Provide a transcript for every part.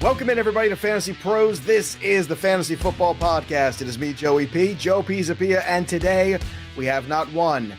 Welcome in, everybody, to Fantasy Pros. This is the Fantasy Football Podcast. It is me, Joey P, Joe Pizzapia, and today we have not one,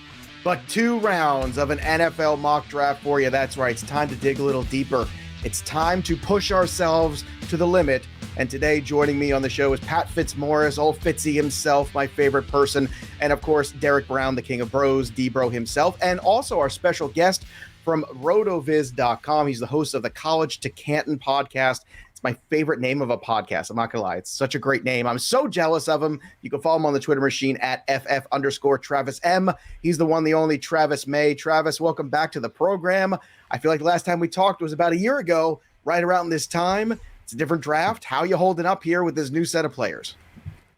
but 2 rounds of an NFL mock draft for you. That's right. It's time to dig a little deeper. It's time to push ourselves to the limit. And today, joining me on the show is Pat Fitzmaurice, old Fitzy himself, my favorite person, and of course, Derek Brown, the king of bros, D-Bro himself, and also our special guest from Rotoviz.com. He's the host of the College to Canton podcast. It's my favorite name of a podcast. I'm not going to lie. It's such a great name. I'm so jealous of him. You can follow him on the Twitter machine at @FF_Travis M. He's the one, the only Travis May. Travis, welcome back to the program. I feel like the last time we talked was about a year ago, right around this time. It's a different draft. How are you holding up here with this new set of players?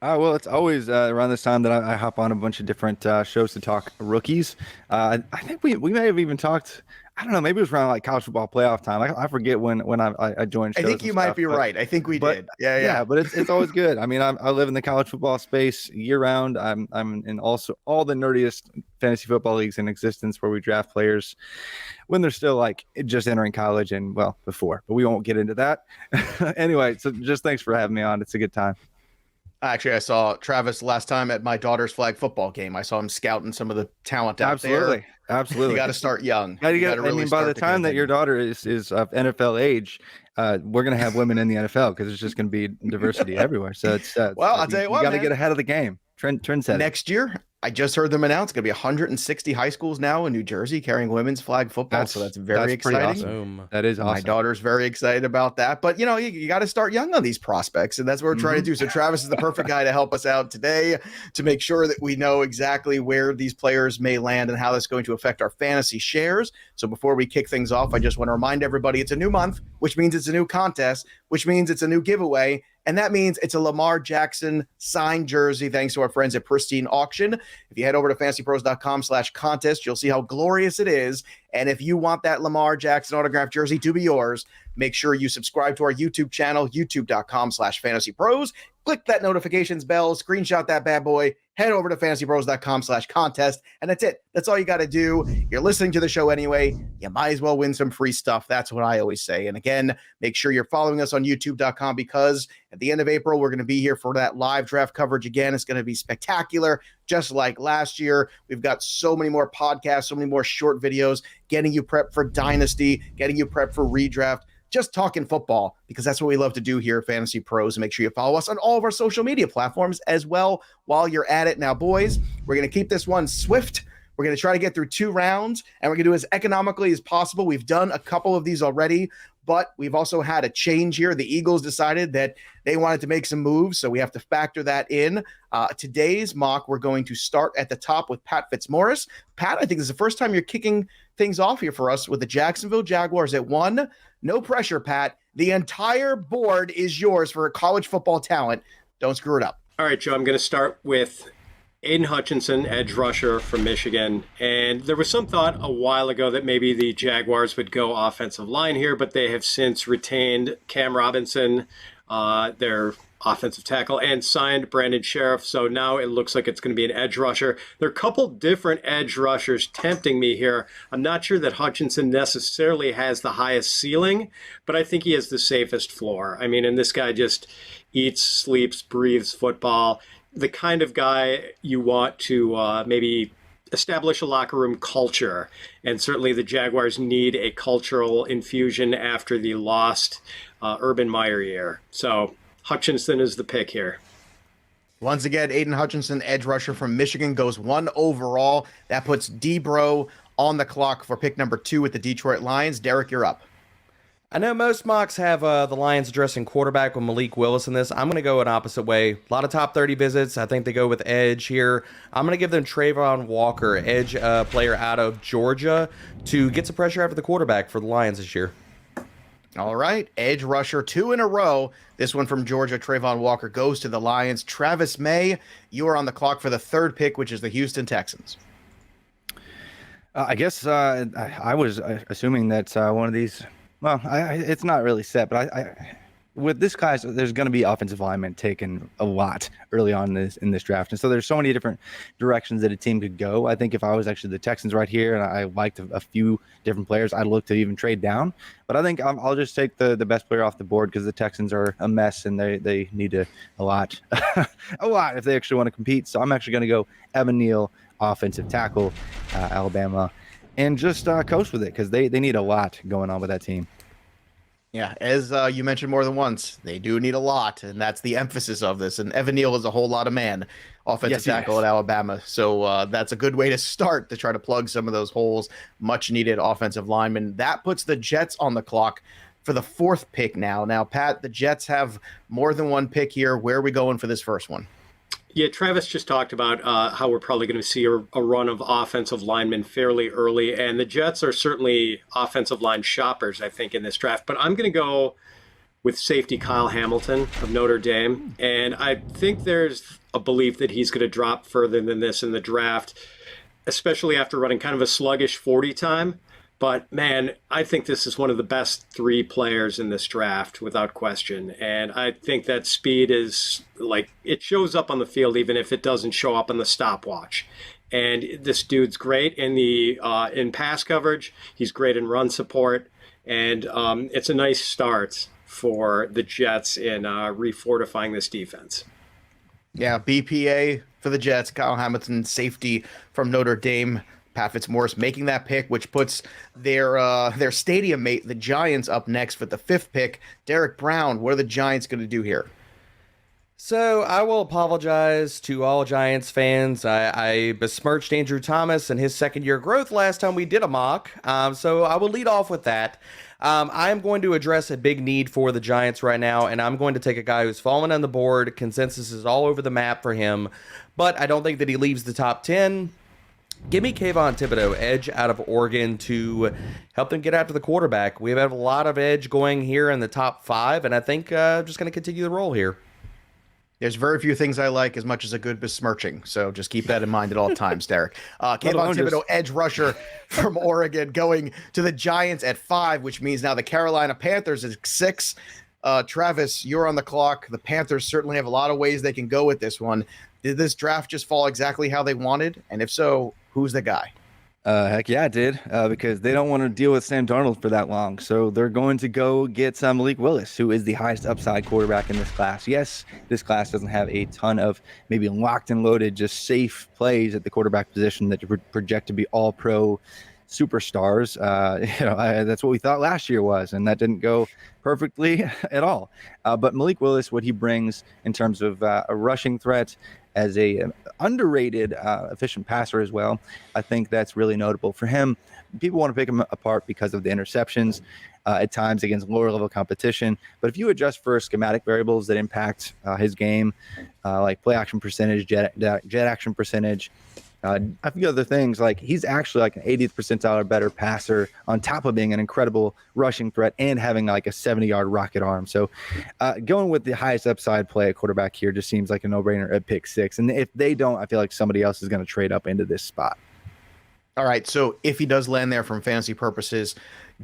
Well, it's always around this time that I hop on a bunch of different shows to talk rookies. I think we may have even talked, I don't know, maybe it was around like college football playoff time. I forget when I joined shows. I think you might be right. I think we did. Yeah, but it's always good. I mean, I live in the college football space year round. I'm in also all the nerdiest fantasy football leagues in existence where we draft players when they're still like just entering college and, well, before. But we won't get into that. Anyway, so just thanks for having me on. It's a good time. Actually, I saw Travis last time at my daughter's flag football game. I saw him scouting some of the talent out there. Absolutely. You got to start young. By the time that your daughter is of NFL age, we're going to have women in the NFL because there's just going to be diversity everywhere. So it's I'll tell you what, you got to get ahead of the game. Trend set. Next year, I just heard them announce going to be 160 high schools now in New Jersey carrying women's flag football. So that's very exciting. Awesome. That is awesome. My daughter's very excited about that. But, you got to start young on these prospects, and that's what we're trying to do. So Travis is the perfect guy to help us out today to make sure that we know exactly where these players may land and how that's going to affect our fantasy shares. So before we kick things off, I just want to remind everybody it's a new month, which means it's a new contest, which means it's a new giveaway. And that means it's a Lamar Jackson signed jersey, thanks to our friends at Pristine Auction. If you head over to fantasypros.com/contest, you'll see how glorious it is. And if you want that Lamar Jackson autographed jersey to be yours, make sure you subscribe to our YouTube channel, youtube.com/fantasypros. Click that notifications bell, screenshot that bad boy, head over to fantasypros.com/contest, and that's it. That's all you got to do. You're listening to the show anyway. You might as well win some free stuff. That's what I always say. And again, make sure you're following us on youtube.com because at the end of April, we're going to be here for that live draft coverage again. It's going to be spectacular, just like last year. We've got so many more podcasts, so many more short videos, getting you prepped for Dynasty, getting you prepped for redraft. Just talking football, because that's what we love to do here at Fantasy Pros. And make sure you follow us on all of our social media platforms as well while you're at it. Now, boys, we're going to keep this one swift. We're going to try to get through 2 rounds, and we're going to do as economically as possible. We've done a couple of these already, but we've also had a change here. The Eagles decided that they wanted to make some moves, so we have to factor that in. Today's mock, we're going to start at the top with Pat Fitzmaurice. Pat, I think this is the first time you're kicking things off here for us with the Jacksonville Jaguars at 1. No pressure, Pat. The entire board is yours for college football talent. Don't screw it up. All right, Joe, I'm going to start with Aiden Hutchinson, edge rusher from Michigan. And there was some thought a while ago that maybe the Jaguars would go offensive line here, but they have since retained Cam Robinson, their offensive tackle, and signed Brandon Sheriff. So now it looks like it's going to be an edge rusher. There are a couple different edge rushers tempting me here. I'm not sure that Hutchinson necessarily has the highest ceiling, but I think he has the safest floor. I mean, and this guy just eats, sleeps, breathes football. The kind of guy you want to maybe establish a locker room culture. And certainly the Jaguars need a cultural infusion after the lost Urban Meyer year. So Hutchinson is the pick here. Once again, Aiden Hutchinson, edge rusher from Michigan, goes 1 overall. That puts D-Bro on the clock for pick number 2 with the Detroit Lions. Derek, you're up. I know most mocks have the Lions addressing quarterback with Malik Willis in this. I'm going to go an opposite way. A lot of top 30 visits. I think they go with edge here. I'm going to give them Trayvon Walker, edge player out of Georgia, to get some pressure after the quarterback for the Lions this year. All right, edge rusher 2 in a row. This one from Georgia, Trayvon Walker, goes to the Lions. Travis May, you are on the clock for the 3rd pick, which is the Houston Texans. I guess I was assuming that one of these. Well, it's not really set, but with this class, there's going to be offensive linemen taken a lot early on in this draft. And so there's so many different directions that a team could go. I think if I was actually the Texans right here and I liked a few different players, I'd look to even trade down. But I think I'll just take the best player off the board because the Texans are a mess and they need a lot, a lot if they actually want to compete. So I'm actually going to go Evan Neal, offensive tackle, Alabama, and just coast with it because they need a lot going on with that team. Yeah, as you mentioned more than once, they do need a lot, and that's the emphasis of this. And Evan Neal is a whole lot of man, offensive tackle at Alabama. So that's a good way to start to try to plug some of those holes, much-needed offensive linemen. That puts the Jets on the clock for the 4th pick now. Now, Pat, the Jets have more than one pick here. Where are we going for this first one? Yeah, Travis just talked about how we're probably going to see a run of offensive linemen fairly early, and the Jets are certainly offensive line shoppers, I think, in this draft. But I'm going to go with safety Kyle Hamilton of Notre Dame, and I think there's a belief that he's going to drop further than this in the draft, especially after running kind of a sluggish 40 time. But, man, I think this is one of the best 3 players in this draft, without question. And I think that speed is, like, it shows up on the field even if it doesn't show up on the stopwatch. And this dude's great in pass coverage. He's great in run support. And it's a nice start for the Jets in refortifying this defense. Yeah, BPA for the Jets, Kyle Hamilton, safety from Notre Dame. Pat Fitzmaurice making that pick, which puts their stadium mate, the Giants, up next with the 5th pick. Derek Brown, what are the Giants going to do here? So I will apologize to all Giants fans. I besmirched Andrew Thomas and his second-year growth last time we did a mock, so I will lead off with that. I'm going to address a big need for the Giants right now, and I'm going to take a guy who's fallen on the board. Consensus is all over the map for him, but I don't think that he leaves the top 10. Give me Kayvon Thibodeau, edge out of Oregon, to help them get after the quarterback. We have a lot of edge going here in the top 5, and I think I'm just going to continue the roll here. There's very few things I like as much as a good besmirching, so just keep that in mind at all times, Derek. Kayvon Thibodeau, edge rusher from Oregon, going to the Giants at 5, which means now the Carolina Panthers is 6. Travis, you're on the clock. The Panthers certainly have a lot of ways they can go with this one. Did this draft just fall exactly how they wanted? And if so, who's the guy? Heck yeah, it did, because they don't want to deal with Sam Darnold for that long. So they're going to go get Malik Willis, who is the highest upside quarterback in this class. Yes, this class doesn't have a ton of maybe locked and loaded, just safe plays at the quarterback position that you project to be all pro superstars. That's what we thought last year was, and that didn't go perfectly at all. But Malik Willis, what he brings in terms of a rushing threat, as a underrated, efficient passer as well, I think that's really notable for him. People want to pick him apart because of the interceptions at times against lower level competition. But if you adjust for schematic variables that impact his game, like play action percentage, jet action percentage, a few other things, like he's actually like an 80th percentile or better passer on top of being an incredible rushing threat and having like a 70-yard rocket arm. So going with the highest upside play at quarterback here just seems like a no-brainer at pick 6. And if they don't, I feel like somebody else is going to trade up into this spot. All right, so if he does land there from fantasy purposes,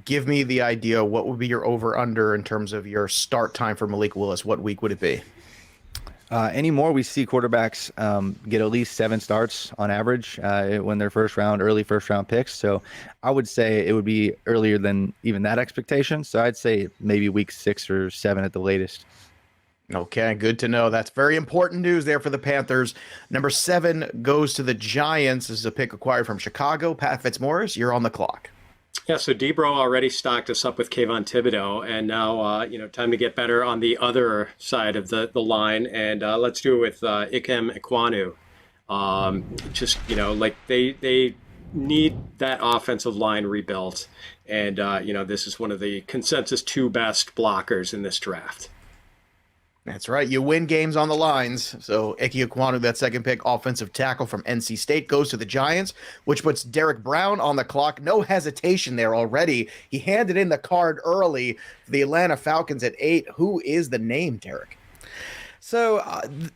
give me the idea. What would be your over-under in terms of your start time for Malik Willis? What week would it be? Anymore, we see quarterbacks get at least 7 starts on average when they're early first round picks. So I would say it would be earlier than even that expectation. So I'd say maybe week 6 or 7 at the latest. Okay, good to know. That's very important news there for the Panthers. Number 7 goes to the Giants. This is a pick acquired from Chicago. Pat Fitzmaurice, you're on the clock. Yeah, so Debro already stocked us up with Kayvon Thibodeau, and now, time to get better on the other side of the line, and let's do it with Ikem Ekwonu. They need that offensive line rebuilt, and, this is one of the consensus 2 best blockers in this draft. That's right. You win games on the lines. So Ike Ekwonu, that second pick, offensive tackle from NC State, goes to the Giants, which puts Derek Brown on the clock. No hesitation there already. He handed in the card early for the Atlanta Falcons at 8. Who is the name, Derek? So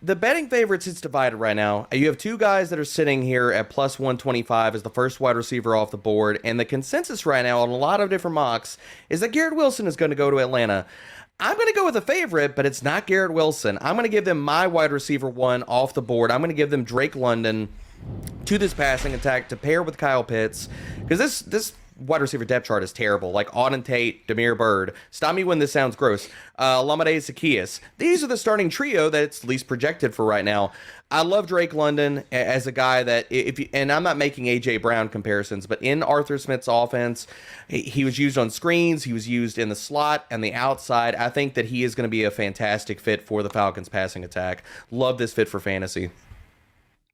the betting favorites, it's divided right now. You have 2 guys that are sitting here at plus 125 as the first wide receiver off the board. And the consensus right now on a lot of different mocks is that Garrett Wilson is going to go to Atlanta. I'm going to go with a favorite, but it's not Garrett Wilson. I'm going to give them my wide receiver 1 off the board. I'm going to give them Drake London to this passing attack to pair with Kyle Pitts, because this wide receiver depth chart is terrible. Like Auden Tate, Damiere Byrd. Stop me when this sounds gross. Lamade Zaccheaus. These are the starting trio that's least projected for right now. I love Drake London as a guy that, and I'm not making A.J. Brown comparisons, but in Arthur Smith's offense, he was used on screens, he was used in the slot and the outside. I think that he is going to be a fantastic fit for the Falcons passing attack. Love this fit for fantasy.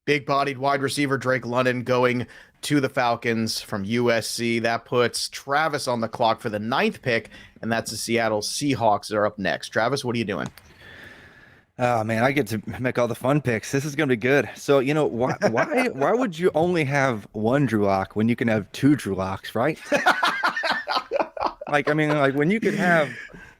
Big-bodied wide receiver Drake London going to the Falcons from USC. That puts Travis on the clock for the 9th pick, and that's the Seattle Seahawks that are up next. Travis, what are you doing? Oh man, I get to make all the fun picks. This is gonna be good. So why would you only have one Drew Lock when you can have 2 Drew Locks, right? Like when you could have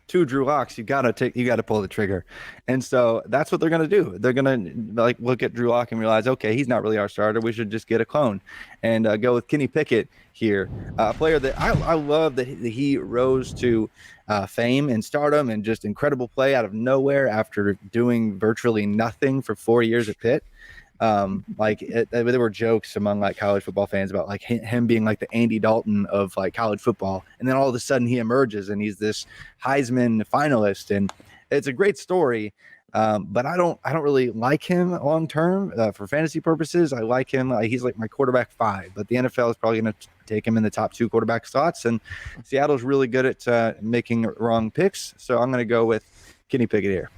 2 Drew Locks, you gotta pull the trigger. And so that's what they're gonna do. They're gonna look at Drew Lock and realize, okay, he's not really our starter. We should just get a clone and go with Kenny Pickett here, a player that I love that he rose to fame and stardom and just incredible play out of nowhere after doing virtually nothing for 4 years at Pitt. There were jokes among like college football fans about like him being like the Andy Dalton of like college football, and then all of a sudden he emerges and he's this Heisman finalist, and it's a great story. But I don't really like him long term for fantasy purposes. I like him. He's like my quarterback 5, but the NFL is probably going to take him in the top 2 quarterback slots, and Seattle's really good at making wrong picks. So I'm going to go with Kenny Pickett here.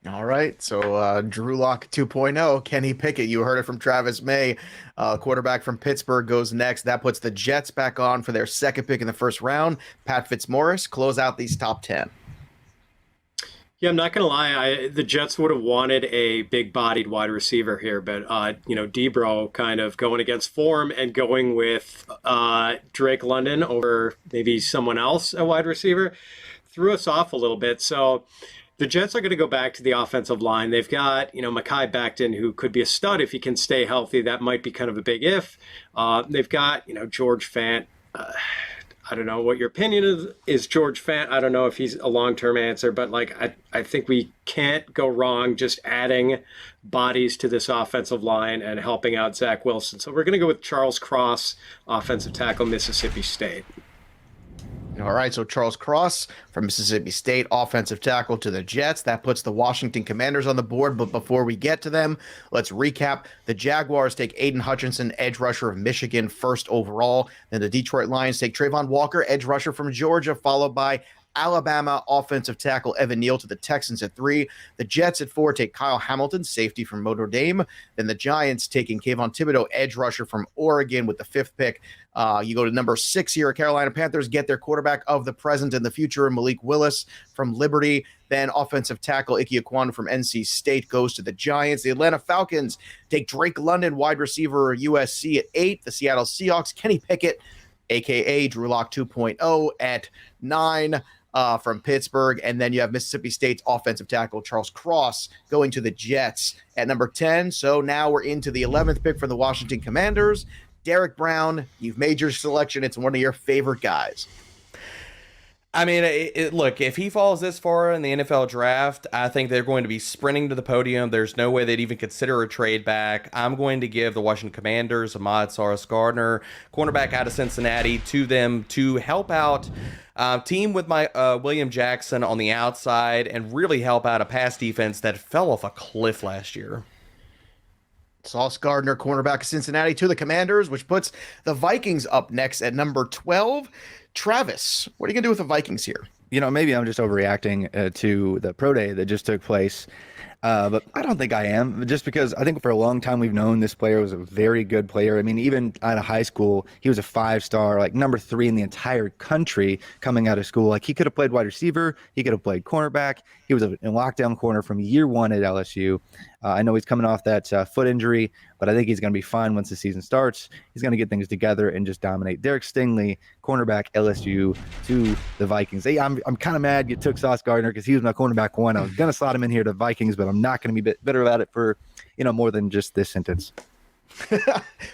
All right, so Drew Lock 2.0, Kenny Pickett. You heard it from Travis May. Quarterback from Pittsburgh goes next. That puts the Jets back on for their 2nd pick in the 1st round. Pat Fitzmaurice, close out these top 10. Yeah, I'm not going to lie. The Jets would have wanted a big-bodied wide receiver here, but, Debro kind of going against form and going with Drake London over maybe someone else, a wide receiver, threw us off a little bit. So the Jets are going to go back to the offensive line. They've got, Mekhi Becton, who could be a stud if he can stay healthy. That might be kind of a big if. They've got, George Fant. I don't know what your opinion is George Fant. I don't know if he's a long-term answer, but I think we can't go wrong just adding bodies to this offensive line and helping out Zach Wilson. So we're going to go with Charles Cross, offensive tackle, Mississippi State. All right, so Charles Cross from Mississippi State, offensive tackle to the Jets. That puts the Washington Commanders on the board, but before we get to them, let's recap. The Jaguars take Aiden Hutchinson, edge rusher of Michigan, 1st overall. Then the Detroit Lions take Trayvon Walker, edge rusher from Georgia, followed by Alabama offensive tackle Evan Neal to the Texans at 3. The Jets at 4 take Kyle Hamilton, safety from Notre Dame. Then the Giants taking Kayvon Thibodeau, edge rusher from Oregon with the 5th pick. You go to number 6 here. Carolina Panthers get their quarterback of the present and the future, Malik Willis from Liberty. Then offensive tackle Ike Ekwonu from NC State goes to the Giants. The Atlanta Falcons take Drake London, wide receiver USC at 8. The Seattle Seahawks, Kenny Pickett, a.k.a. Drew Lock 2.0 at 9. From Pittsburgh. And then you have Mississippi State's offensive tackle Charles Cross going to the Jets at number 10. So now we're into the 11th pick for the Washington Commanders. Derek Brown, you've made your selection. It's one of your favorite guys. I mean, look, if he falls this far in the NFL draft, I think they're going to be sprinting to the podium. There's no way they'd even consider a trade back. I'm going to give the Washington Commanders Ahmad Sauce-Gardner, cornerback out of Cincinnati, to them to help out team with my William Jackson on the outside and really help out a pass defense that fell off a cliff last year. Sauce Gardner, cornerback of Cincinnati, to the Commanders, which puts the Vikings up next at number 12. Travis, what are you going to do with the Vikings here? Maybe I'm just overreacting to the pro day that just took place. But I don't think I am, just because I think for a long time we've known this player was a very good player. I mean, even out of high school, he was a 5-star, like number 3 in the entire country coming out of school. Like he could have played wide receiver. He could have played cornerback. He was a lockdown corner from year 1 at LSU. I know he's coming off that foot injury, but I think he's going to be fine once the season starts. He's going to get things together and just dominate. Derek Stingley, cornerback, LSU, to the Vikings. Hey, I'm kind of mad you took Sauce Gardner because he was my cornerback 1. I was going to slot him in here to Vikings, but I'm not going to be bitter about it for more than just this sentence.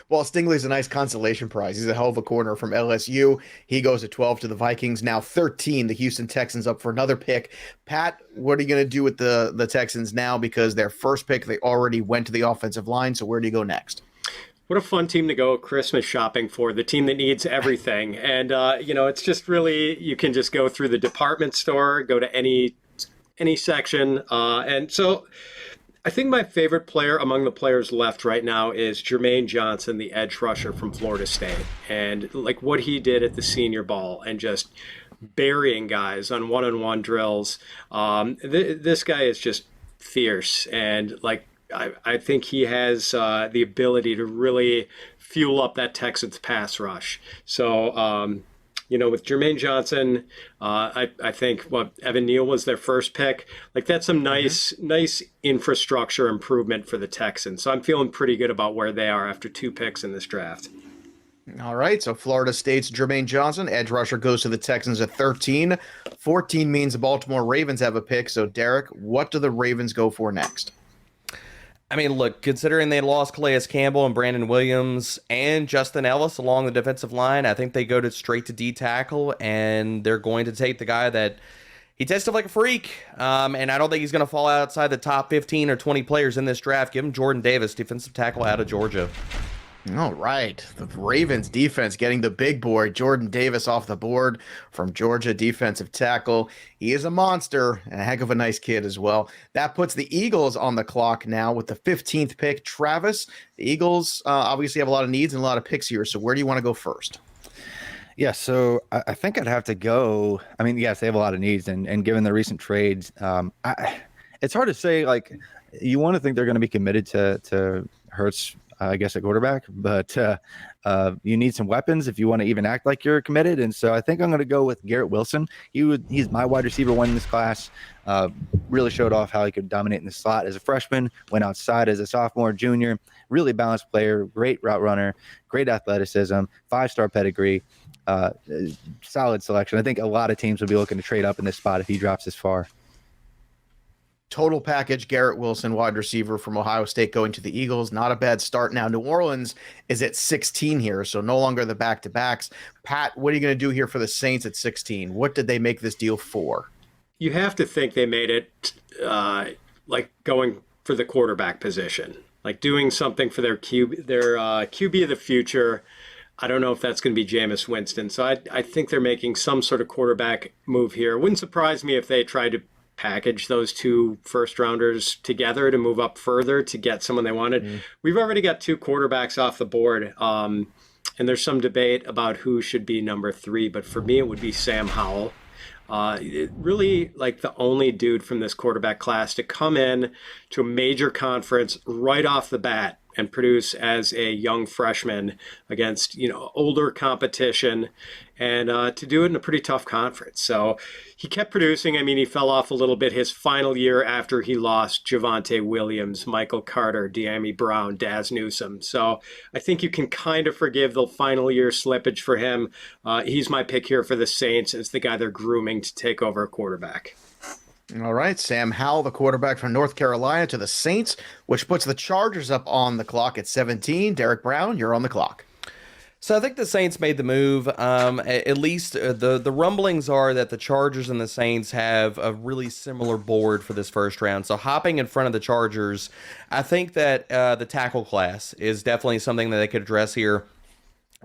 Well, Stingley's a nice consolation prize. He's a hell of a corner from LSU. He goes at 12 to the Vikings. Now 13, the Houston Texans up for another pick. Pat, what are you going to do with the Texans now? Because their first pick, they already went to the offensive line. So where do you go next? What a fun team to go Christmas shopping for, the team that needs everything. And, it's just really, you can just go through the department store, go to any section. And so I think my favorite player among the players left right now is Jermaine Johnson, the edge rusher from Florida State. And like what he did at the Senior Bowl and just burying guys on one-on-one drills. This guy is just fierce. And like, I think he has the ability to really fuel up that Texans pass rush. So, with Jermaine Johnson, I think Evan Neal was their first pick. Like that's some nice infrastructure improvement for the Texans. So I'm feeling pretty good about where they are after 2 picks in this draft. All right, so Florida State's Jermaine Johnson, edge rusher, goes to the Texans at 13. 14 means the Baltimore Ravens have a pick. So, Derek, what do the Ravens go for next? I mean, look, considering they lost Calais Campbell and Brandon Williams and Justin Ellis along the defensive line, I think they go straight to D tackle, and they're going to take the guy that he tested like a freak. And I don't think he's going to fall outside the top 15 or 20 players in this draft. Give him Jordan Davis, defensive tackle out of Georgia. All right. The Ravens defense getting the big boy, Jordan Davis, off the board from Georgia, defensive tackle. He is a monster and a heck of a nice kid as well. That puts the Eagles on the clock now with the 15th pick. Travis, the Eagles obviously have a lot of needs and a lot of picks here. So where do you want to go first? Yeah, so I think I'd have to go. I mean, yes, they have a lot of needs, and given the recent trades, it's hard to say. Like, you want to think they're going to be committed to Hurts, I guess, at quarterback, but you need some weapons if you want to even act like you're committed. And so I think I'm going to go with Garrett Wilson. He's my wide receiver one in this class. Really showed off how he could dominate in the slot as a freshman, went outside as a sophomore, junior, really balanced player, great route runner, great athleticism, 5-star pedigree, solid selection. I think a lot of teams will be looking to trade up in this spot if he drops this far. Total package, Garrett Wilson, wide receiver from Ohio State, going to the Eagles. Not a bad start. Now, New Orleans is at 16 here, so no longer the back-to-backs. Pat, what are you going to do here for the Saints at 16? What did they make this deal for? You have to think they made it like going for the quarterback position, like doing something for their QB of the future. I don't know if that's going to be Jameis Winston. So I think they're making some sort of quarterback move here. It wouldn't surprise me if they tried to package those 2 first-rounders together to move up further to get someone they wanted. We've already got 2 quarterbacks off the board, and there's some debate about who should be number 3, but for me it would be Sam Howell. Really like the only dude from this quarterback class to come in to a major conference right off the bat and produce as a young freshman against, older competition, and to do it in a pretty tough conference. So he kept producing. I mean, he fell off a little bit his final year after he lost Javonte Williams, Michael Carter, De'Ami Brown, Daz Newsome. So I think you can kind of forgive the final year slippage for him. He's my pick here for the Saints as the guy they're grooming to take over a quarterback. All right, Sam Howell, the quarterback from North Carolina, to the Saints, which puts the Chargers up on the clock at 17. Derek Brown, you're on the clock. So I think the Saints made the move. At least the rumblings are that the Chargers and the Saints have a really similar board for this first round. So hopping in front of the Chargers, I think that the tackle class is definitely something that they could address here.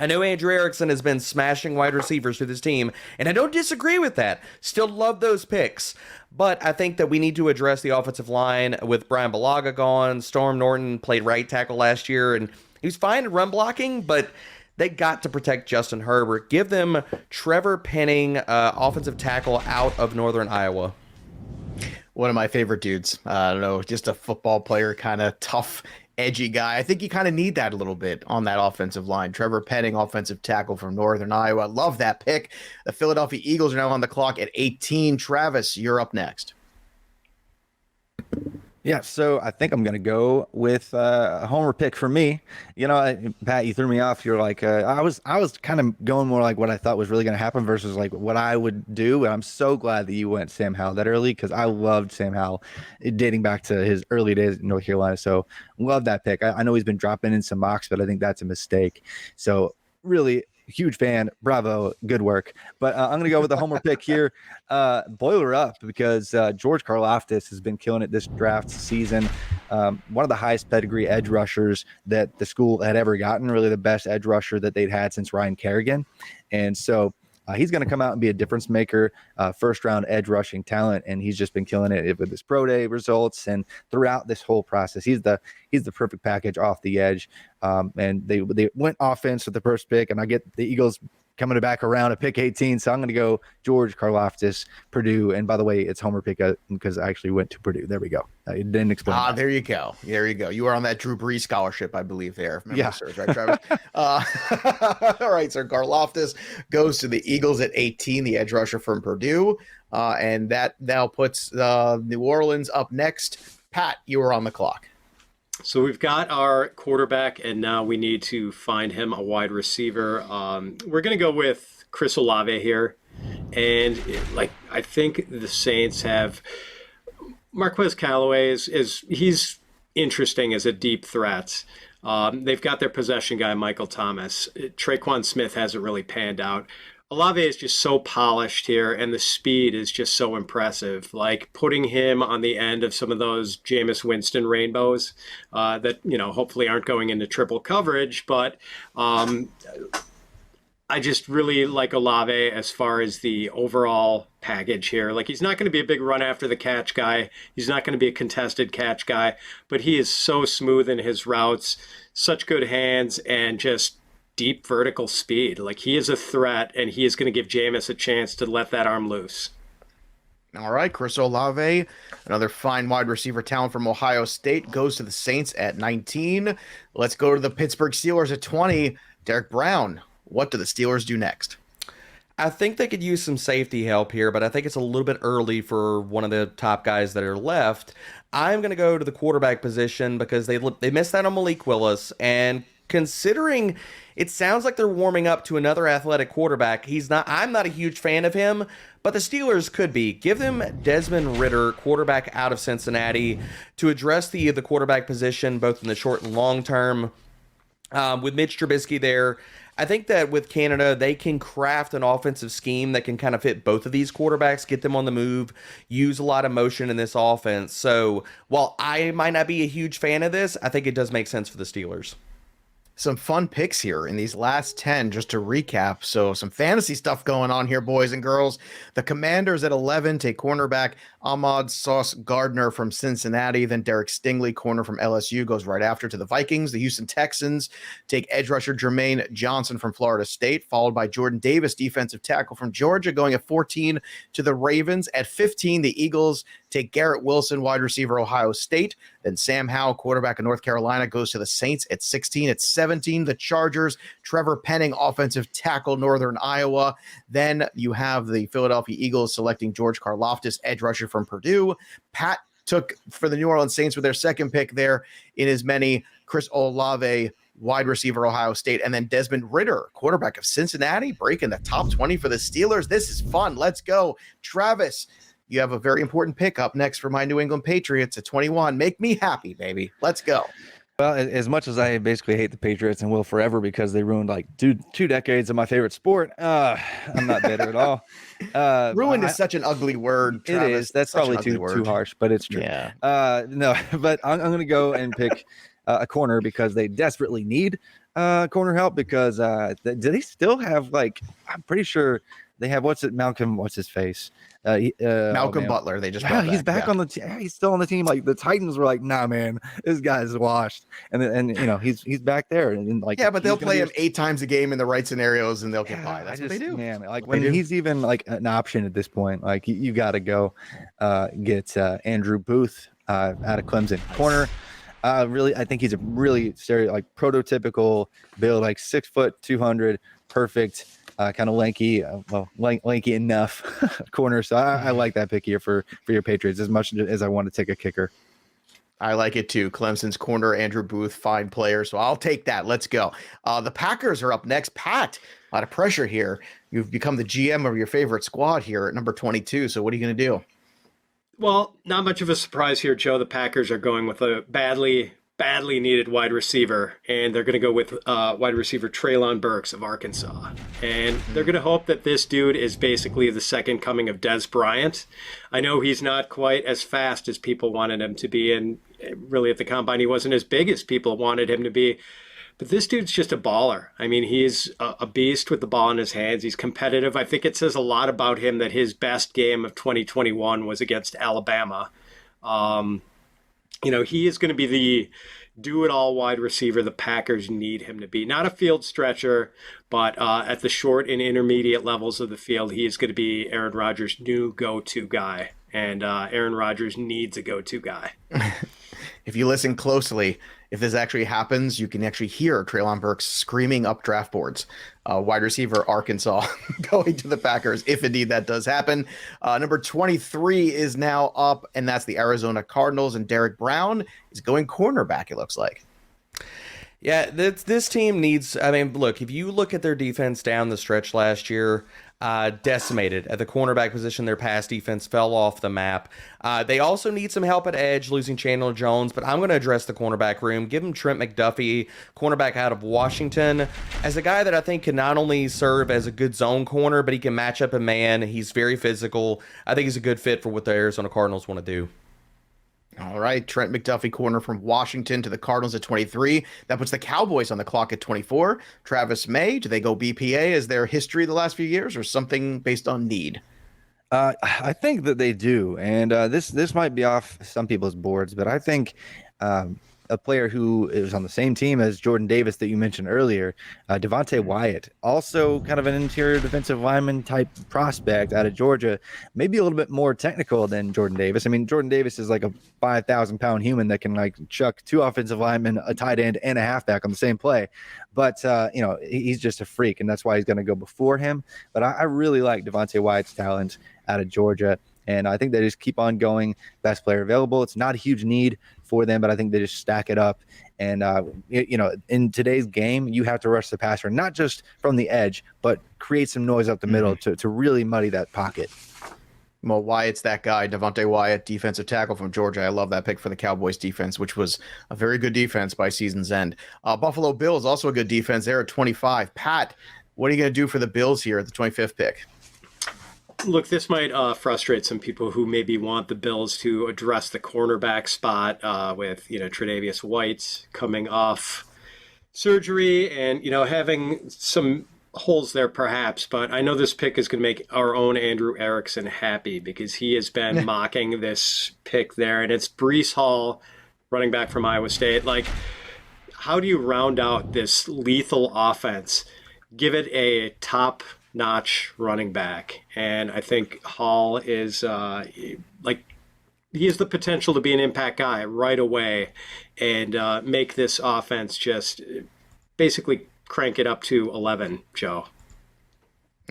I know Andrew Erickson has been smashing wide receivers through this team, and I don't disagree with that. Still love those picks. But I think that we need to address the offensive line with Brian Bulaga gone. Storm Norton played right tackle last year, and he was fine at run blocking, but they got to protect Justin Herbert. Give them Trevor Penning, offensive tackle out of Northern Iowa. One of my favorite dudes. I don't know, just a football player, kind of tough, edgy guy. I think you kind of need that a little bit on that offensive line. Trevor Penning, offensive tackle from Northern Iowa. Love that pick. The Philadelphia Eagles are now on the clock at 18. Travis, you're up next. Yeah, so I think I'm going to go with a homer pick for me. Pat, you threw me off. You're like, I was kind of going more like what I thought was really going to happen versus like what I would do. And I'm so glad that you went Sam Howell that early because I loved Sam Howell dating back to his early days in North Carolina. So love that pick. I know he's been dropping in some mocks, but I think that's a mistake. So really huge fan. Bravo. Good work. But I'm going to go with the homer pick here. Boiler up because George Karlaftis has been killing it this draft season. One of the highest pedigree edge rushers that the school had ever gotten, really the best edge rusher that they'd had since Ryan Kerrigan. And so he's going to come out and be a difference maker, first round edge rushing talent. And he's just been killing it with his pro day results and throughout this whole process. He's the perfect package off the edge. And they went offense with the first pick, and I get the Eagles coming back around at pick 18. So I'm going to go George Karlaftis, Purdue. And by the way, it's homer pick because I actually went to Purdue. There we go. I didn't explain. That. There you go. There you go. You were on that Drew Brees scholarship, I believe, there. Yeah. Serves, right, Travis? All right. So Karlaftis goes to the Eagles at 18, the edge rusher from Purdue. And that now puts New Orleans up next. Pat, you were on the clock. So we've got our quarterback, and now we need to find him a wide receiver. We're going to go with Chris Olave here. And I think the Saints have Marquez Callaway he's interesting as a deep threat. They've got their possession guy, Michael Thomas. Traquan Smith hasn't really panned out. Olave is just so polished here, and the speed is just so impressive. Like putting him on the end of some of those Jameis Winston rainbows that, hopefully aren't going into triple coverage. But I just really like Olave as far as the overall package here. Like he's not going to be a big run after the catch guy. He's not going to be a contested catch guy, but he is so smooth in his routes, such good hands, and just deep vertical speed. Like he is a threat, and he is going to give Jameis a chance to let that arm loose. All right, Chris Olave, another fine wide receiver talent from Ohio State, goes to the Saints at 19. Let's go to the Pittsburgh Steelers at 20. Derek Brown, what do the Steelers do next? I think they could use some safety help here, but I think it's a little bit early for one of the top guys that are left. I'm going to go to the quarterback position because they missed out on Malik Willis, and considering it sounds like they're warming up to another athletic quarterback, I'm not a huge fan of him, but the Steelers could be. Give them Desmond Ridder, quarterback out of Cincinnati, to address the quarterback position both in the short and long term. With Mitch Trubisky there, I think that with Canada, they can craft an offensive scheme that can kind of fit both of these quarterbacks, get them on the move, use a lot of motion in this offense. So while I might not be a huge fan of this, I think it does make sense for the Steelers. Some fun picks here in these last 10, just to recap. So some fantasy stuff going on here, boys and girls. The Commanders at 11 take cornerback Ahmad Sauce Gardner from Cincinnati. Then Derek Stingley, corner from LSU, goes right after to the Vikings. The Houston Texans take edge rusher Jermaine Johnson from Florida State, followed by Jordan Davis, defensive tackle from Georgia, going at 14 to the Ravens. At 15, the Eagles take Garrett Wilson, wide receiver, Ohio State. Then Sam Howell, quarterback of North Carolina, goes to the Saints at 16. At 17, the Chargers, Trevor Penning, offensive tackle, Northern Iowa. Then you have the Philadelphia Eagles selecting George Karlaftis, edge rusher from Purdue. Pat took for the New Orleans Saints with their second pick there in as many, Chris Olave, wide receiver, Ohio State, and then Desmond Ridder, quarterback of Cincinnati, breaking the top 20 for the Steelers. This is fun. Let's go. Travis, you have a very important pick up next for my New England Patriots at 21. Make me happy, baby. Let's go. Well, as much as I basically hate the Patriots and will forever because they ruined like two decades of my favorite sport, I'm not bitter at all. Ruined is such an ugly word, Travis. It is. That's probably too harsh, but it's true. Yeah. No, but I'm going to go and pick a corner because they desperately need corner help because do they still have I'm pretty sure they have Malcolm, what's his face? Malcolm Butler. They just he's back on the team. He's still on the team. Like the Titans were like, nah, man, this guy's washed. And he's back there. And but they'll play him 8 times a game in the right scenarios, and they'll get by. That's what they do. Man, when he's even an option at this point, you got to go get Andrew Booth out of Clemson, corner. Really, I think he's a really prototypical build, 6 foot, 200, perfect. Kind of lanky, lanky enough corner. So I like that pick here for your Patriots as much as I want to take a kicker. I like it too. Clemson's corner, Andrew Booth, fine player. So I'll take that. Let's go. The Packers are up next. Pat, a lot of pressure here. You've become the GM of your favorite squad here at number 22. So what are you going to do? Well, not much of a surprise here, Joe. The Packers are going with a badly needed wide receiver, and they're going to go with wide receiver Treylon Burks of Arkansas. And they're going to hope that this dude is basically the second coming of Des Bryant. I know he's not quite as fast as people wanted him to be, and really at the combine he wasn't as big as people wanted him to be. But this dude's just a baller. I mean, he's a beast with the ball in his hands. He's competitive. I think it says a lot about him that his best game of 2021 was against Alabama. He is going to be the do-it-all wide receiver the Packers need him to be. Not a field stretcher, but at the short and intermediate levels of the field, he is going to be Aaron Rodgers' new go-to guy. And Aaron Rodgers needs a go-to guy. If you listen closely, if this actually happens, you can actually hear Treylon Burks screaming up draft boards. Wide receiver Arkansas going to the Packers, if indeed that does happen. Number 23 is now up, and that's the Arizona Cardinals, and Derek Brown is going cornerback, it looks like. Yeah, this team needs, I mean, look, if you look at their defense down the stretch last year, decimated at the cornerback position. Their pass defense fell off the map. They also need some help at edge, losing Chandler Jones, but I'm going to address the cornerback room. Give him Trent McDuffie, cornerback out of Washington, as a guy that I think can not only serve as a good zone corner, but he can match up a man. He's very physical. I think he's a good fit for what the Arizona Cardinals want to do. All right, Trent McDuffie, corner from Washington to the Cardinals at 23. That puts the Cowboys on the clock at 24. Travis May, do they go BPA as their history the last few years, or something based on need? I think that they do, and this might be off some people's boards, but I think a player who is on the same team as Jordan Davis that you mentioned earlier, Devontae Wyatt, also kind of an interior defensive lineman type prospect out of Georgia, maybe a little bit more technical than Jordan Davis. I mean, Jordan Davis is like a 5,000-pound human that can like chuck two offensive linemen, a tight end, and a halfback on the same play. But, he's just a freak, and that's why he's going to go before him. But I really like Devontae Wyatt's talent out of Georgia. And I think they just keep on going. Best player available. It's not a huge need for them, but I think they just stack it up. And, in today's game, you have to rush the passer, not just from the edge, but create some noise up the middle to really muddy that pocket. Well, Wyatt's that guy. Devontae Wyatt, defensive tackle from Georgia. I love that pick for the Cowboys defense, which was a very good defense by season's end. Buffalo Bills, also a good defense there at 25. Pat, what are you going to do for the Bills here at the 25th pick? Look, this might frustrate some people who maybe want the Bills to address the cornerback spot with, Tre'Davious White coming off surgery and, having some holes there perhaps. But I know this pick is going to make our own Andrew Erickson happy because he has been mocking this pick there. And it's Breece Hall, running back from Iowa State. Like, how do you round out this lethal offense? Give it a top-notch running back, and I think Hall is he has the potential to be an impact guy right away and make this offense just basically crank it up to 11, Joe.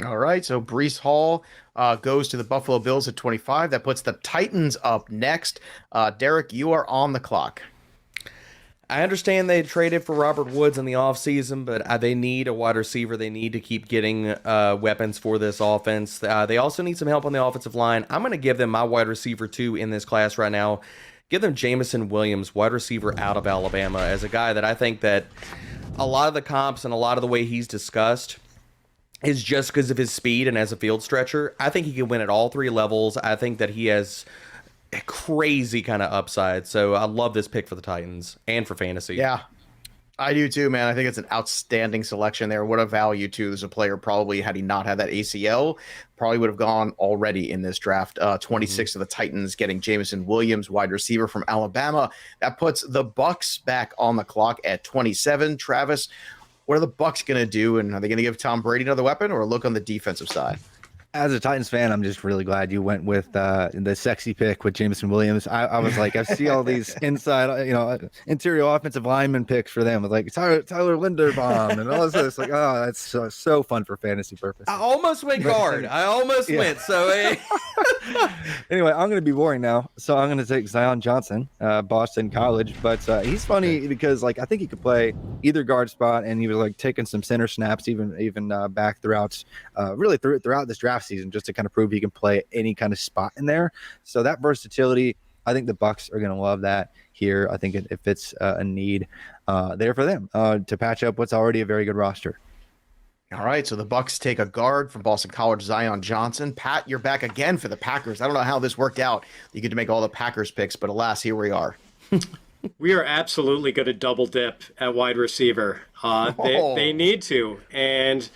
All right, so Breece Hall goes to the Buffalo Bills at 25. That puts the Titans up next. Derek, you are on the clock. I understand they traded for Robert Woods in the offseason, but they need a wide receiver. They need to keep getting weapons for this offense. They also need some help on the offensive line. I'm going to give them my wide receiver 2 in this class right now. Give them Jameson Williams, wide receiver out of Alabama, as a guy that I think that a lot of the comps and a lot of the way he's discussed is just because of his speed and as a field stretcher. I think he can win at all 3 levels. I think that he has a crazy kind of upside. So I love this pick for the Titans and for fantasy. Yeah, I do too, man. I think it's an outstanding selection there. What a value too. There's a player probably, had he not had that ACL, probably would have gone already in this draft. 26 of the Titans getting Jameson Williams, wide receiver from Alabama. That puts the Bucks back on the clock at 27. Travis, what are the Bucks going to do? And are they going to give Tom Brady another weapon or look on the defensive side? As a Titans fan, I'm just really glad you went with the sexy pick with Jameson Williams. I was like, I see all these interior offensive lineman picks for them with like Tyler Linderbaum and all this. Like, oh, that's so fun for fantasy purposes. I almost went guard. I almost went. So anyway, I'm going to be boring now. So I'm going to take Zion Johnson, Boston College. But he's funny because like I think he could play either guard spot, and he was like taking some center snaps even back throughout this draft season just to kind of prove he can play any kind of spot in there. So that versatility, I think the Bucs are going to love that here. I think it fits a need there for them to patch up what's already a very good roster. All right, so the Bucs take a guard from Boston College, Zion Johnson. Pat, you're back again for the Packers. I don't know how this worked out. You get to make all the Packers picks, but alas, here we are. We are absolutely going to double dip at wide receiver. They need to, and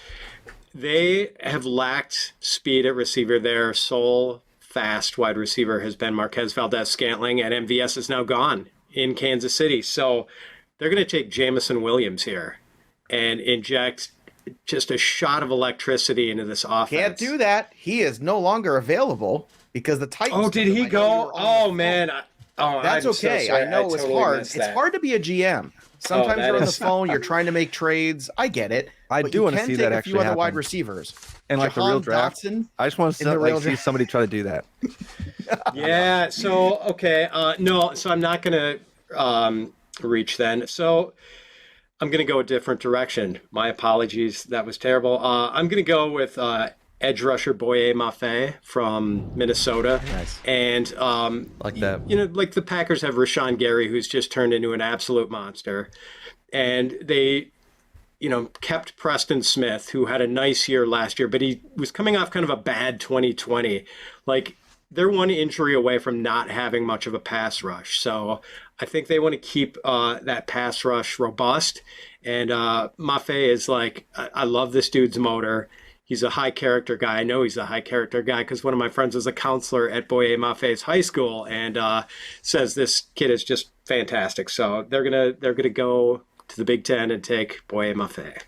they have lacked speed at receiver. Their sole fast wide receiver has been Marquez Valdez-Scantling, and MVS is now gone in Kansas City. So they're going to take Jameson Williams here and inject just a shot of electricity into this offense. Can't do that. He is no longer available because the Titans. Oh, did he go? Oh, man. That's okay. So I know it's totally hard. It's hard to be a GM. Sometimes you're on the phone, you're trying to make trades. I get it. I do want to see that actually happen. happen. Wide receivers And like the real draft. I just want to see somebody try to do that. Yeah. So, okay. No, so I'm not going to reach then. So I'm going to go a different direction. My apologies. That was terrible. I'm going to go with edge rusher Boye Mafe from Minnesota. Nice. And like that. Like the Packers have Rashawn Gary, who's just turned into an absolute monster. And they, kept Preston Smith, who had a nice year last year, but he was coming off kind of a bad 2020. Like, they're one injury away from not having much of a pass rush. So I think they want to keep that pass rush robust. And Mafe is like, I love this dude's motor. He's a high character guy. I know he's a high character guy because one of my friends is a counselor at Boye Mafe's high school and says this kid is just fantastic. So they're gonna go to the Big Ten and take Boye Mafe.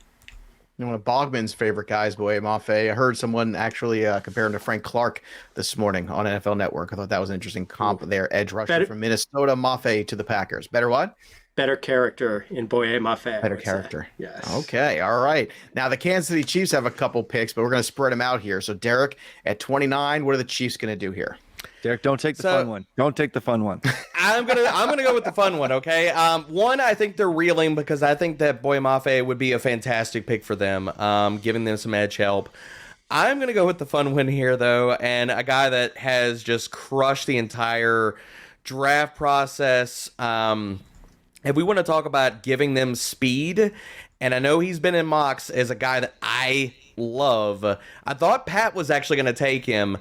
One of Bogman's favorite guys, Boye Mafe. I heard someone actually compare him to Frank Clark this morning on NFL Network. I thought that was an interesting comp there. Edge rusher from Minnesota, Mafe to the Packers. Better what? Better character in Boye Mafe. Better character. Yes. Okay. All right. Now the Kansas City Chiefs have a couple picks, but we're going to spread them out here. So Derek at 29, what are the Chiefs going to do here? Derek, don't take the fun one. Don't take the fun one. I'm gonna go with the fun one. Okay. One, I think they're reeling because I think that Boye Mafe would be a fantastic pick for them, giving them some edge help. I'm gonna go with the fun one here though, and a guy that has just crushed the entire draft process. If we want to talk about giving them speed, and I know he's been in mocks as a guy that I love. I thought Pat was actually going to take him.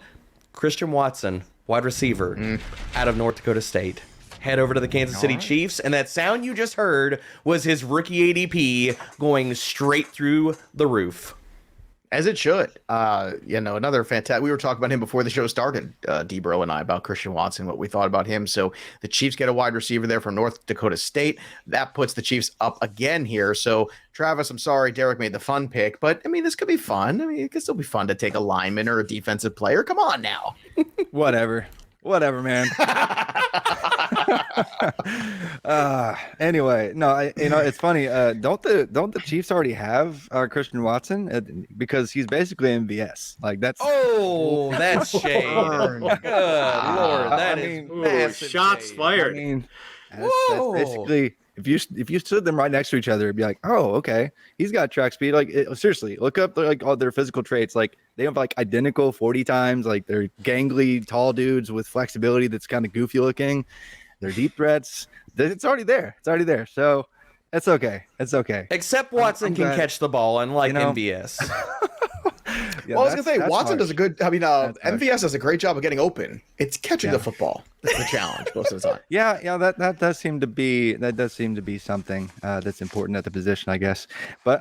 Christian Watson, wide receiver out of North Dakota State. Head over to the Kansas City Chiefs, and that sound you just heard was his rookie ADP going straight through the roof. As it should. Another fantastic. We were talking about him before the show started, Debro and I, about Christian Watson, what we thought about him. So the Chiefs get a wide receiver there from North Dakota State. That puts the Chiefs up again here. So, Travis, I'm sorry, Derek made the fun pick, but I mean, this could be fun. I mean, it could still be fun to take a lineman or a defensive player. Come on now. Whatever, man. Anyway, no, it's funny. Don't the Chiefs already have Christian Watson because he's basically MVS? Like that's that's shade. Good Lord, that is massive shots shade. fired. I mean, that's basically if you stood them right next to each other, it'd be like, oh, okay, he's got track speed. Like seriously, look up like all their physical traits. Like they have like identical 40 times. Like they're gangly, tall dudes with flexibility that's kind of goofy looking. They're deep threats. It's already there. So it's okay. Except Watson can catch the ball, unlike MVS. I was going to say, Watson does a good, MVS does a great job of getting open. It's catching the football. That's the challenge most of the time. Yeah, that does seem to be something that's important at the position, I guess. But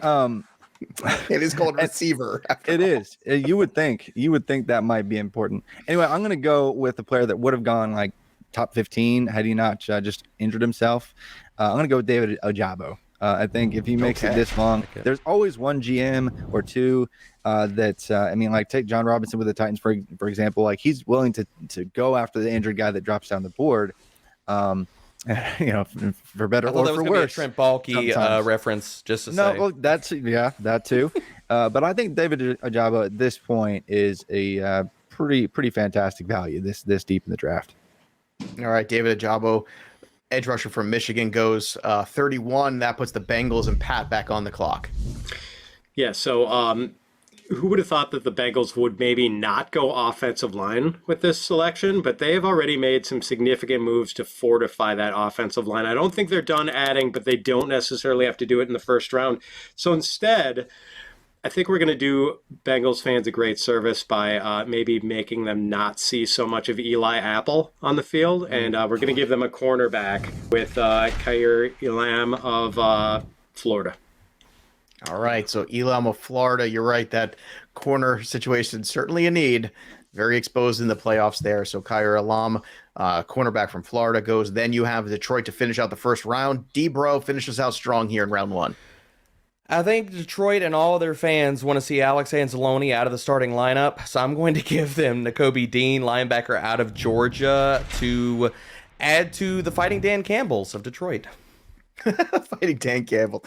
it is called receiver. It is. You would think that might be important. Anyway, I'm going to go with a player that would have gone like top 15 had he not just injured himself. I'm going to go with David Ojabo I think if he makes it this long, there's always one GM or two I mean, like take John Robinson with the Titans, for example. Like he's willing to go after the injured guy that drops down the board. You know, for better or for worse. Trent Baalke reference, just to say. No, well, that too. But I think David Ojabo at this point is a pretty fantastic value this deep in the draft. All right, David Ojabo, edge rusher from Michigan, goes 31. That puts the Bengals and Pat back on the clock. Yeah, so who would have thought that the Bengals would maybe not go offensive line with this selection, but they have already made some significant moves to fortify that offensive line. I don't think they're done adding, but they don't necessarily have to do it in the first round. So instead, I think we're going to do Bengals fans a great service by maybe making them not see so much of Eli Apple on the field, and we're going to give them a cornerback with Kaiir Elam of Florida. All right, so Elam of Florida, you're right, that corner situation certainly a need. Very exposed in the playoffs there. So Kaiir Elam, cornerback from Florida, goes. Then you have Detroit to finish out the first round. D-Bro finishes out strong here in round one. I think Detroit and all of their fans want to see Alex Anzalone out of the starting lineup, so I'm going to give them Nakobe Dean, linebacker out of Georgia, to add to the Fighting Dan Campbells of Detroit. Fighting Dan Campbell.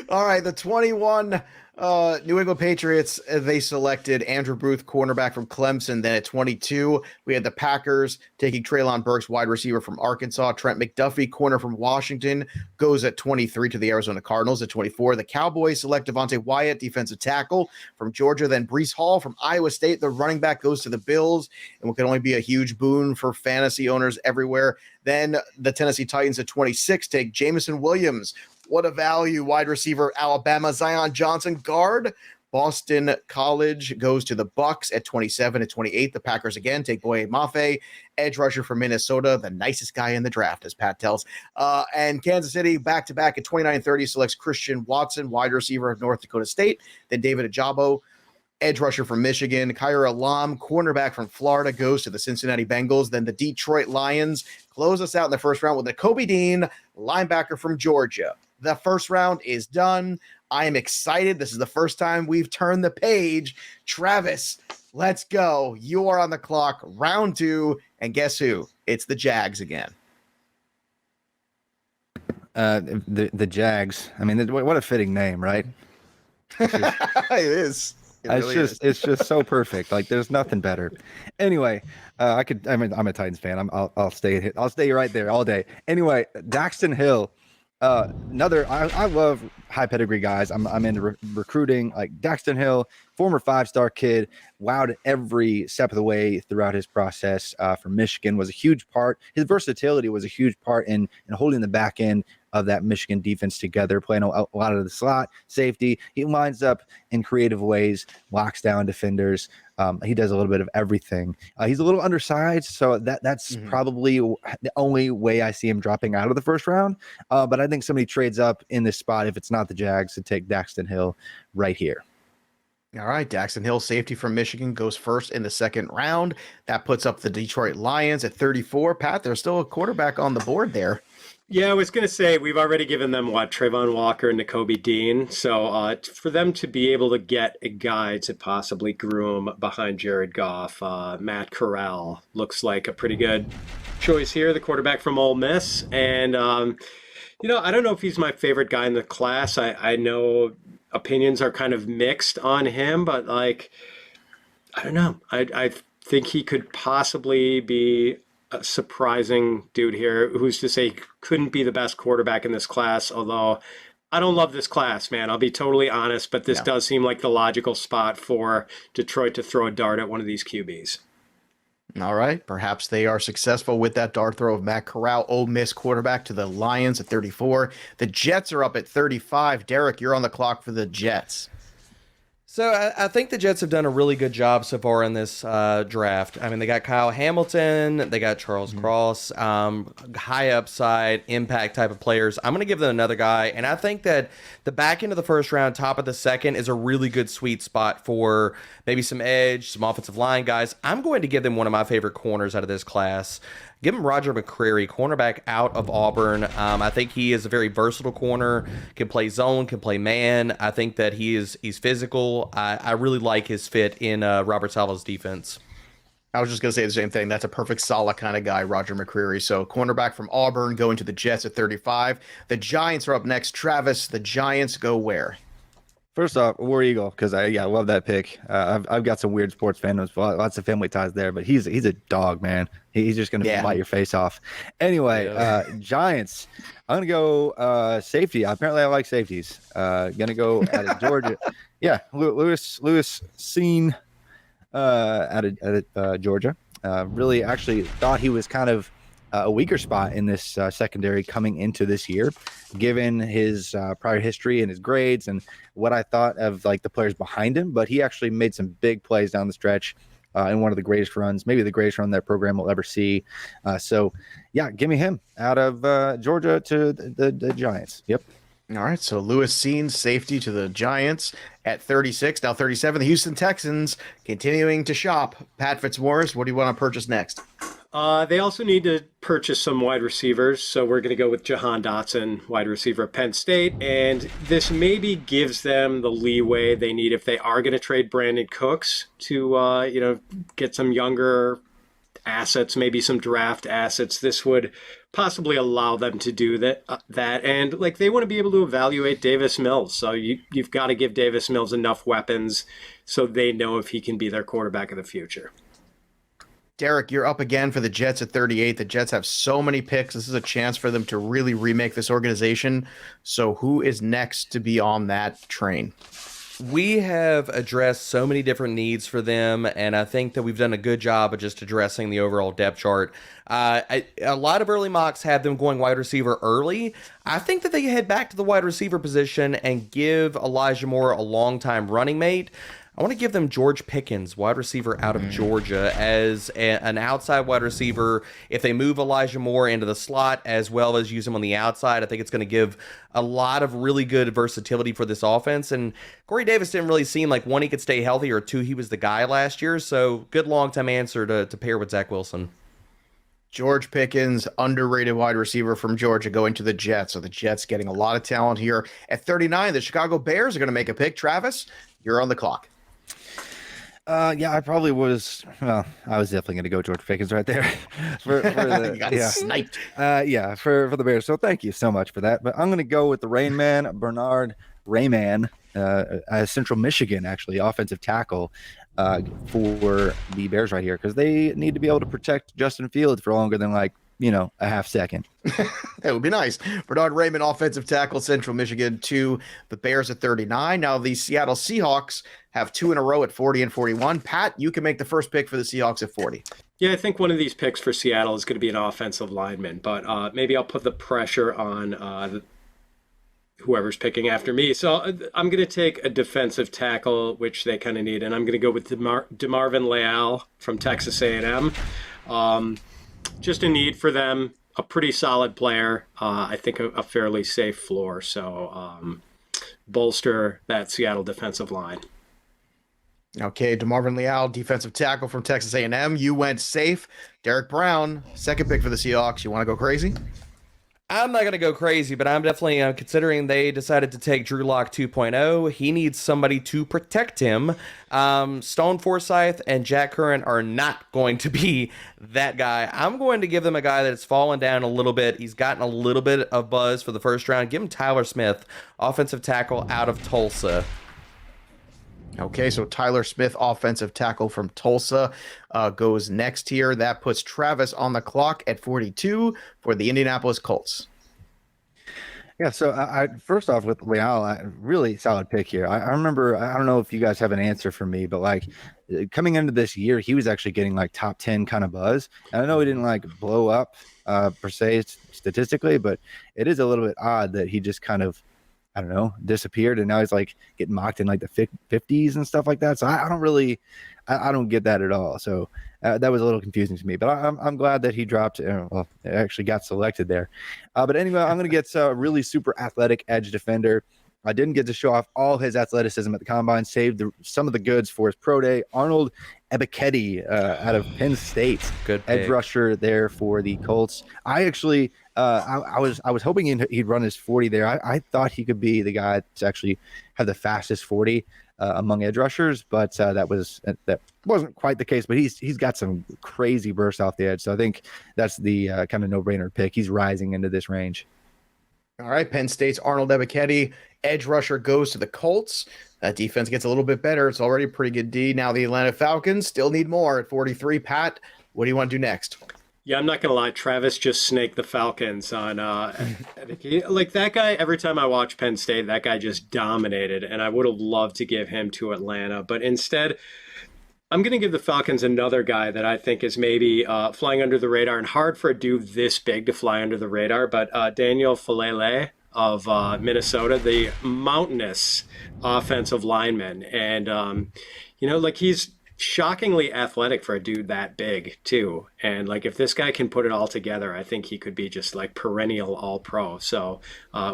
All right, the 21 New England Patriots, they selected Andrew Booth, cornerback from Clemson. Then at 22, we had the Packers taking Treylon Burks, wide receiver from Arkansas. Trent McDuffie, corner from Washington, goes at 23 to the Arizona Cardinals. At 24, the Cowboys select Devontae Wyatt, defensive tackle from Georgia. Then Breece Hall from Iowa State, the running back, goes to the Bills, and what can only be a huge boon for fantasy owners everywhere. Then the Tennessee Titans at 26 take Jameson Williams. What a value, wide receiver, Alabama. Zion Johnson, guard, Boston College, goes to the Bucks at 27. At 28, the Packers again take Boye Mafe, edge rusher from Minnesota, the nicest guy in the draft, as Pat tells. And Kansas City, back-to-back at 29-30, selects Christian Watson, wide receiver of North Dakota State. Then David Ojabo, edge rusher from Michigan. Kaiir Elam, cornerback from Florida, goes to the Cincinnati Bengals. Then the Detroit Lions close us out in the first round with Nakobe Dean, linebacker from Georgia. The first round is done. I am excited. This is the first time we've turned the page. Travis, let's go. You are on the clock. Round two. And guess who? It's the Jags again. The Jags. I mean, what a fitting name, right? It is. It's just so perfect. Like there's nothing better. Anyway, I'm a Titans fan. I'll stay right there all day. Anyway, Daxton Hill. I love high pedigree guys. I'm into recruiting. Like Daxton Hill, former 5-star kid, wowed every step of the way throughout his process from Michigan, was a huge part. His versatility was a huge part in holding the back end of that Michigan defense together, playing a lot of the slot, safety. He lines up in creative ways, locks down defenders. He does a little bit of everything. He's a little undersized, so that's probably the only way I see him dropping out of the first round. But I think somebody trades up in this spot, if it's not the Jags, to take Daxton Hill right here. All right, Daxton Hill, safety from Michigan, goes first in the second round. That puts up the Detroit Lions at 34. Pat, there's still a quarterback on the board there. Yeah, I was going to say, we've already given them, Trayvon Walker and Nakobe Dean. So for them to be able to get a guy to possibly groom behind Jared Goff, Matt Corral looks like a pretty good choice here, the quarterback from Ole Miss. And, I don't know if he's my favorite guy in the class. I know opinions are kind of mixed on him, but, I don't know. I think he could possibly be a surprising dude here. Who's to say he couldn't be the best quarterback in this class, although I don't love this class, man. I'll be totally honest, but this does seem like the logical spot for Detroit to throw a dart at one of these QBs. All right. Perhaps they are successful with that dart throw of Matt Corral, Ole Miss quarterback, to the Lions at 34. The Jets are up at 35. Derek, you're on the clock for the Jets. So I think the Jets have done a really good job so far in this draft. I mean, they got Kyle Hamilton, they got Charles Cross, high upside, impact type of players. I'm going to give them another guy, and I think that the back end of the first round, top of the second, is a really good sweet spot for maybe some edge, some offensive line guys. I'm going to give them one of my favorite corners out of this class. Give him Roger McCreary, cornerback out of Auburn. I think he is a very versatile corner, can play zone, can play man. I think that he's physical. I really like his fit in Robert Salvo's defense. I was just going to say the same thing. That's a perfect solid kind of guy, Roger McCreary. So cornerback from Auburn going to the Jets at 35. The Giants are up next. Travis, the Giants go where? First off, War Eagle, because I love that pick. I've got some weird sports fandoms, lots of family ties there, but he's a dog, man. He's just going to bite your face off. Anyway, Giants. I'm going to go safety. Apparently, I like safeties. Going to go out of Georgia. Yeah, Lewis Cine out of Georgia. Really, actually thought he was kind of a weaker spot in this secondary coming into this year, given his prior history and his grades and what I thought of like the players behind him. But he actually made some big plays down the stretch in one of the greatest runs, maybe the greatest run that program will ever see. So, yeah, give me him out of Georgia to the Giants. Yep. All right, so Lewis Cine, safety to the Giants at 36. Now 37, the Houston Texans continuing to shop. Pat Fitzmaurice, what do you want to purchase next? They also need to purchase some wide receivers, so we're going to go with Jahan Dotson, wide receiver at Penn State, and this maybe gives them the leeway they need if they are going to trade Brandon Cooks to get some younger assets, maybe some draft assets. This would possibly allow them to do that, and like they want to be able to evaluate Davis Mills, so you've got to give Davis Mills enough weapons so they know if he can be their quarterback of the future. Derek, you're up again for the Jets at 38. The Jets have so many picks. This is a chance for them to really remake this organization. So who is next to be on that train? We have addressed so many different needs for them, and I think that we've done a good job of just addressing the overall depth chart. A lot of early mocks have them going wide receiver early. I think that they head back to the wide receiver position and give Elijah Moore a long-time running mate. I want to give them George Pickens, wide receiver out of Georgia, as an outside wide receiver. If they move Elijah Moore into the slot as well as use him on the outside, I think it's going to give a lot of really good versatility for this offense. And Corey Davis didn't really seem like, one, he could stay healthy, or two, he was the guy last year. So good long-time answer to pair with Zach Wilson. George Pickens, underrated wide receiver from Georgia, going to the Jets. So the Jets getting a lot of talent here. At 39, the Chicago Bears are going to make a pick. Travis, you're on the clock. Yeah, I probably was. Well, I was definitely going to go George Pickens right there. for the, you got sniped. For the Bears. So thank you so much for that. But I'm going to go with the Rain Man, Bernard Rayman, Central Michigan, actually, offensive tackle for the Bears right here, because they need to be able to protect Justin Fields for longer than a half second. That would be nice. Bernard Raymond, offensive tackle, Central Michigan, to the Bears at 39. Now the Seattle Seahawks have two in a row at 40 and 41. Pat, you can make the first pick for the Seahawks at 40. Yeah, I think one of these picks for Seattle is going to be an offensive lineman, but maybe I'll put the pressure on whoever's picking after me. So I'm going to take a defensive tackle, which they kind of need, and I'm going to go with DeMarvin Leal from Texas A&M. Just a need for them, a pretty solid player. I think a fairly safe floor. So bolster that Seattle defensive line. Okay, DeMarvin Leal, defensive tackle from Texas A&M. You went safe. Derek Brown, second pick for the Seahawks. You want to go crazy? I'm not going to go crazy, but I'm definitely considering they decided to take Drew Lock 2.0. He needs somebody to protect him. Stone Forsythe and Jack Curran are not going to be that guy. I'm going to give them a guy that's fallen down a little bit. He's gotten a little bit of buzz for the first round. Give him Tyler Smith, offensive tackle out of Tulsa. Okay, so Tyler Smith, offensive tackle from Tulsa, goes next here. That puts Travis on the clock at 42 for the Indianapolis Colts. Yeah, so I first off with Leal, really solid pick here. I remember, I don't know if you guys have an answer for me, but coming into this year, he was actually getting top 10 kind of buzz. And I know he didn't blow up per se statistically, but it is a little bit odd that he just kind of, I don't know, disappeared, and now he's getting mocked in the 50s and stuff like that. So I don't get that at all. So that was a little confusing to me, but I'm glad that he dropped. Actually got selected there. But anyway, I'm going to get a really super athletic edge defender I didn't get to show off all his athleticism at the combine, saved some of the goods for his pro day. Arnold Ebiketie out of Penn State, Good edge pick. rusher there for the Colts. I actually, I was hoping he'd run his 40 there. I thought he could be the guy to actually have the fastest 40 among edge rushers, but that wasn't quite the case. But he's got some crazy bursts off the edge, so I think that's the kind of no-brainer pick. He's rising into this range. All right, Penn State's Arnold Ebiketie, edge rusher, goes to the Colts. That defense gets a little bit better. It's already a pretty good D. Now the Atlanta Falcons still need more at 43. Pat, what do you want to do next? Yeah, I'm not going to lie. Travis just snaked the Falcons on like that guy. Every time I watch Penn State, that guy just dominated, and I would have loved to give him to Atlanta. But instead, I'm going to give the Falcons another guy that I think is maybe flying under the radar, and hard for a dude this big to fly under the radar, but Daniel Falele of Minnesota, the mountainous offensive lineman. And, like he's shockingly athletic for a dude that big too. And like, if this guy can put it all together, I think he could be just like perennial all pro. So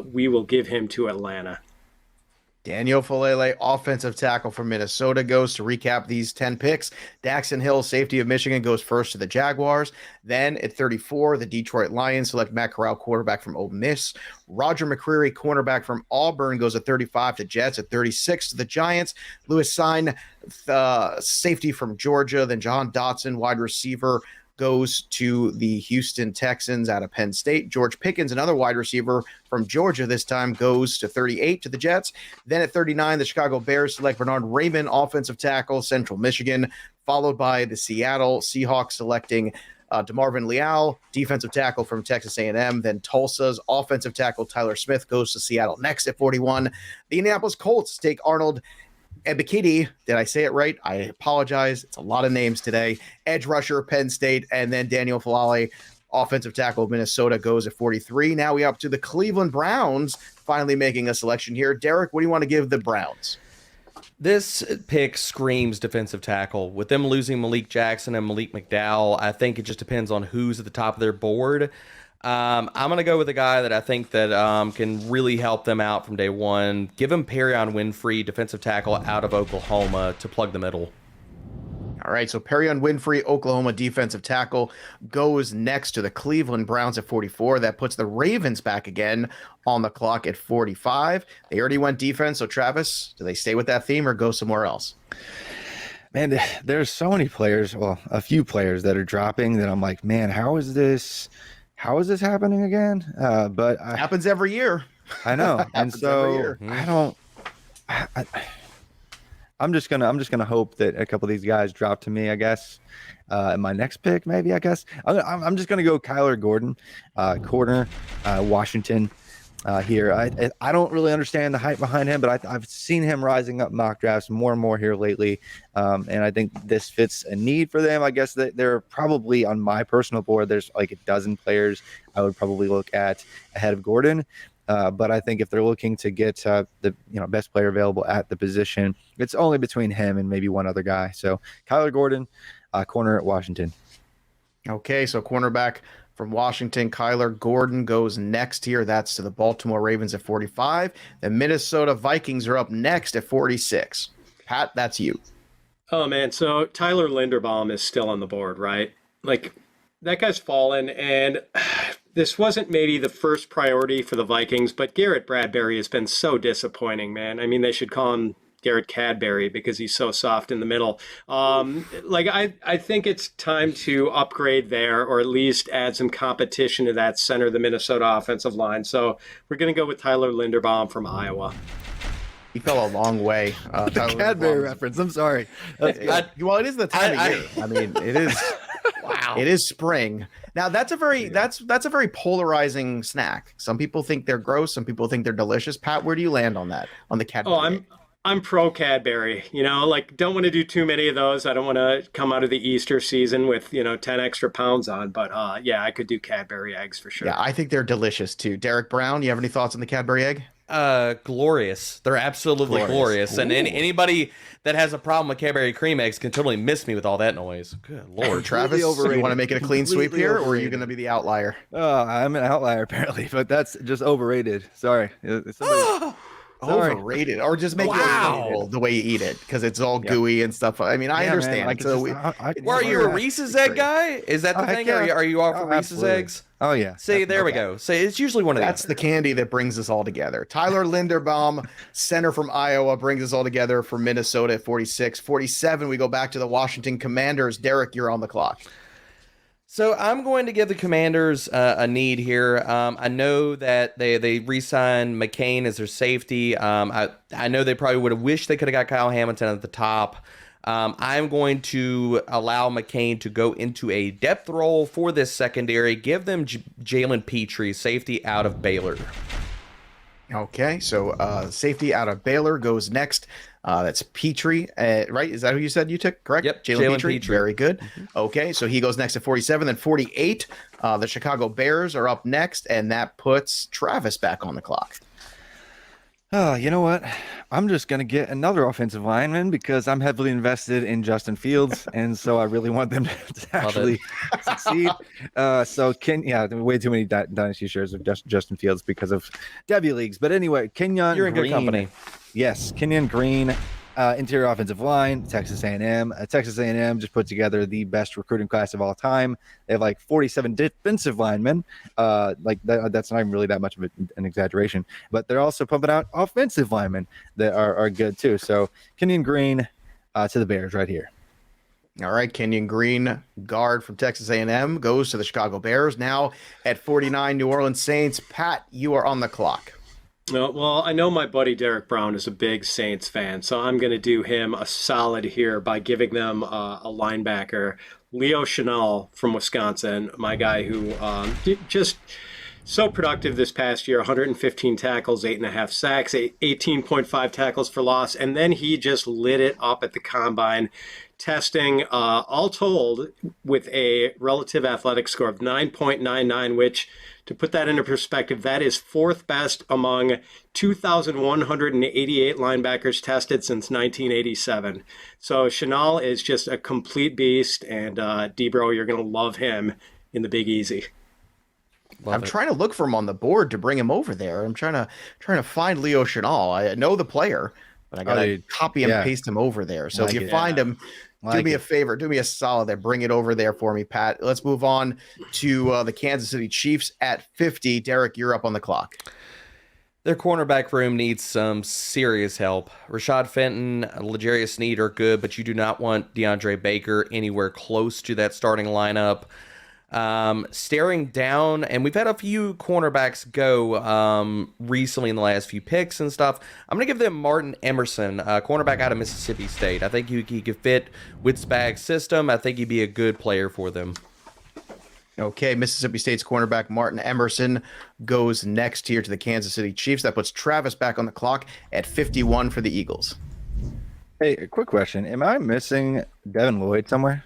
we will give him to Atlanta. Daniel Falele, offensive tackle from Minnesota, goes to recap these 10 picks. Daxton Hill, safety of Michigan, goes first to the Jaguars. Then at 34, the Detroit Lions select Matt Corral, quarterback from Ole Miss. Roger McCreary, cornerback from Auburn, goes at 35 to Jets. At 36 to the Giants. Lewis Sine, safety from Georgia. Then John Dotson, wide receiver, goes to the Houston Texans out of Penn State. George Pickens, another wide receiver from Georgia, this time goes to 38 to the Jets. Then at 39, the Chicago Bears select Bernard Raymond, offensive tackle, Central Michigan, followed by the Seattle Seahawks selecting DeMarvin Leal, defensive tackle from Texas A&M. Then Tulsa's offensive tackle Tyler Smith goes to Seattle next at 41. The Indianapolis Colts take Arnold Ebiketie, did I say it right? I apologize. It's a lot of names today. Edge rusher, Penn State, and then Daniel Falele, offensive tackle, Minnesota, goes at 43. Now we up to the Cleveland Browns, finally making a selection here. Derek, what do you want to give the Browns? This pick screams defensive tackle. With them losing Malik Jackson and Malik McDowell, I think it just depends on who's at the top of their board. I'm going to go with a guy that I think that can really help them out from day one. Give him Perion Winfrey, defensive tackle out of Oklahoma, to plug the middle. All right, so Perion Winfrey, Oklahoma defensive tackle, goes next to the Cleveland Browns at 44. That puts the Ravens back again on the clock at 45. They already went defense, so Travis, do they stay with that theme or go somewhere else? Man, there's so many players, well, a few players that are dropping that I'm like, man, how is this happening again? But happens every year. I know. And so I'm just gonna hope that a couple of these guys drop to me, I guess. My next pick, maybe, I guess. I'm just gonna go Kyler Gordon, corner, Washington. Here, I don't really understand the hype behind him, but I've seen him rising up mock drafts more and more here lately, and I think this fits a need for them. I guess that they're probably on my personal board. There's like a dozen players I would probably look at ahead of Gordon, but I think if they're looking to get the best player available at the position, it's only between him and maybe one other guy. So Kyler Gordon, corner at Washington. Okay, so cornerback from Washington, Kyler Gordon goes next here. That's to the Baltimore Ravens at 45. The Minnesota Vikings are up next at 46. Pat, that's you. Oh, man. So Tyler Linderbaum is still on the board, right? Like, that guy's fallen, and this wasn't maybe the first priority for the Vikings, but Garrett Bradbury has been so disappointing, man. I mean, they should call him Garrett Cadbury because he's so soft in the middle. I think it's time to upgrade there, or at least add some competition to that center of the Minnesota offensive line. So we're going to go with Tyler Linderbaum from Iowa. He fell a long way. The Cadbury reference. I'm sorry. Well, it is the time of year. I mean, it is. Wow. It is spring. Now that's a very polarizing snack. Some people think they're gross. Some people think they're delicious. Pat, where do you land on that? On the Cadbury? I'm pro Cadbury, don't want to do too many of those. I don't want to come out of the Easter season with, 10 extra pounds on, but I could do Cadbury eggs for sure. Yeah, I think they're delicious too. Derek Brown, you have any thoughts on the Cadbury egg? Glorious. They're absolutely glorious. And anybody that has a problem with Cadbury cream eggs can totally miss me with all that noise. Good Lord. Travis, you want to make it a clean sweep here, or are you going to be the outlier? Oh, I'm an outlier apparently, but that's just overrated. Sorry. Sorry. Overrated, or just make it Wow. illegal the way you eat it because it's all gooey and stuff. I mean, I Yeah, man, understand. like, it's So just- I- it's Well, are just you a like- Reese's egg guy? Is that the Oh, heck thing? yeah. Are you all for Oh, Reese's absolutely. eggs? Oh yeah. See, there we go. See, it's usually one of That's these. the candy that brings us all together. Tyler Linderbaum, center from Iowa, brings us all together for Minnesota at 46. 47, we go back to the Washington Commanders. Derek, you're on the clock. So I'm going to give the Commanders a need here. I know that they re-signed McCain as their safety. I know they probably would have wished they could have got Kyle Hamilton at the top. I'm going to allow McCain to go into a depth role for this secondary. Give them Jalen Petrie, safety out of Baylor. Okay, so safety out of Baylor goes next. That's Petrie, right? Is that who you said you took? Correct? Yep, Jalen Jalen Petrie. Petrie. Very good. Okay, so he goes next at 47. Then 48, the Chicago Bears are up next, and that puts Travis back on the clock. Oh, you know what? I'm just going to get another offensive lineman because I'm heavily invested in Justin Fields, and so I really want them to actually succeed. Way too many dynasty shares of Justin Fields because of W leagues. But anyway, Kenyon You're in Green, good company. Yes, Kenyon Green, interior offensive line, Texas A&M. Texas A&M just put together the best recruiting class of all time. They have like 47 defensive linemen. That's not even really that much of an exaggeration. But they're also pumping out offensive linemen that are good too. So Kenyon Green to the Bears right here. All right, Kenyon Green, guard from Texas A&M, goes to the Chicago Bears. Now at 49, New Orleans Saints. Pat, you are on the clock. Well, I know my buddy Derek Brown is a big Saints fan, so I'm going to do him a solid here by giving them a linebacker, Leo Chenal from Wisconsin, my guy who just so productive this past year, 115 tackles, 8.5 sacks, 18.5 tackles for loss, and then he just lit it up at the combine, testing all told with a relative athletic score of 9.99, which, to put that into perspective, that is fourth best among 2,188 linebackers tested since 1987. So Chenal is just a complete beast, and Debro, you're going to love him in the Big Easy. I'm trying to look for him on the board to bring him over there. I'm trying to find Leo Chenal. I know the player, but I gotta copy and paste him over there. So if you find him, do me a favor, do me a solid there, bring it over there for me, Pat. Let's move on to the Kansas City Chiefs at 50. Derek, you're up on the clock. Their cornerback room needs some serious help. Rashad Fenton, L'Jarius Sneed are good, but you do not want DeAndre Baker anywhere close to that starting lineup. Staring down, and we've had a few cornerbacks go recently in the last few picks and stuff. I'm going to give them Martin Emerson, cornerback out of Mississippi State. I think he could fit Witzbag's system. I think he'd be a good player for them. Okay, Mississippi State's cornerback Martin Emerson goes next here to the Kansas City Chiefs. That puts Travis back on the clock at 51 for the Eagles. Hey, a quick question. Am I missing Devin Lloyd somewhere?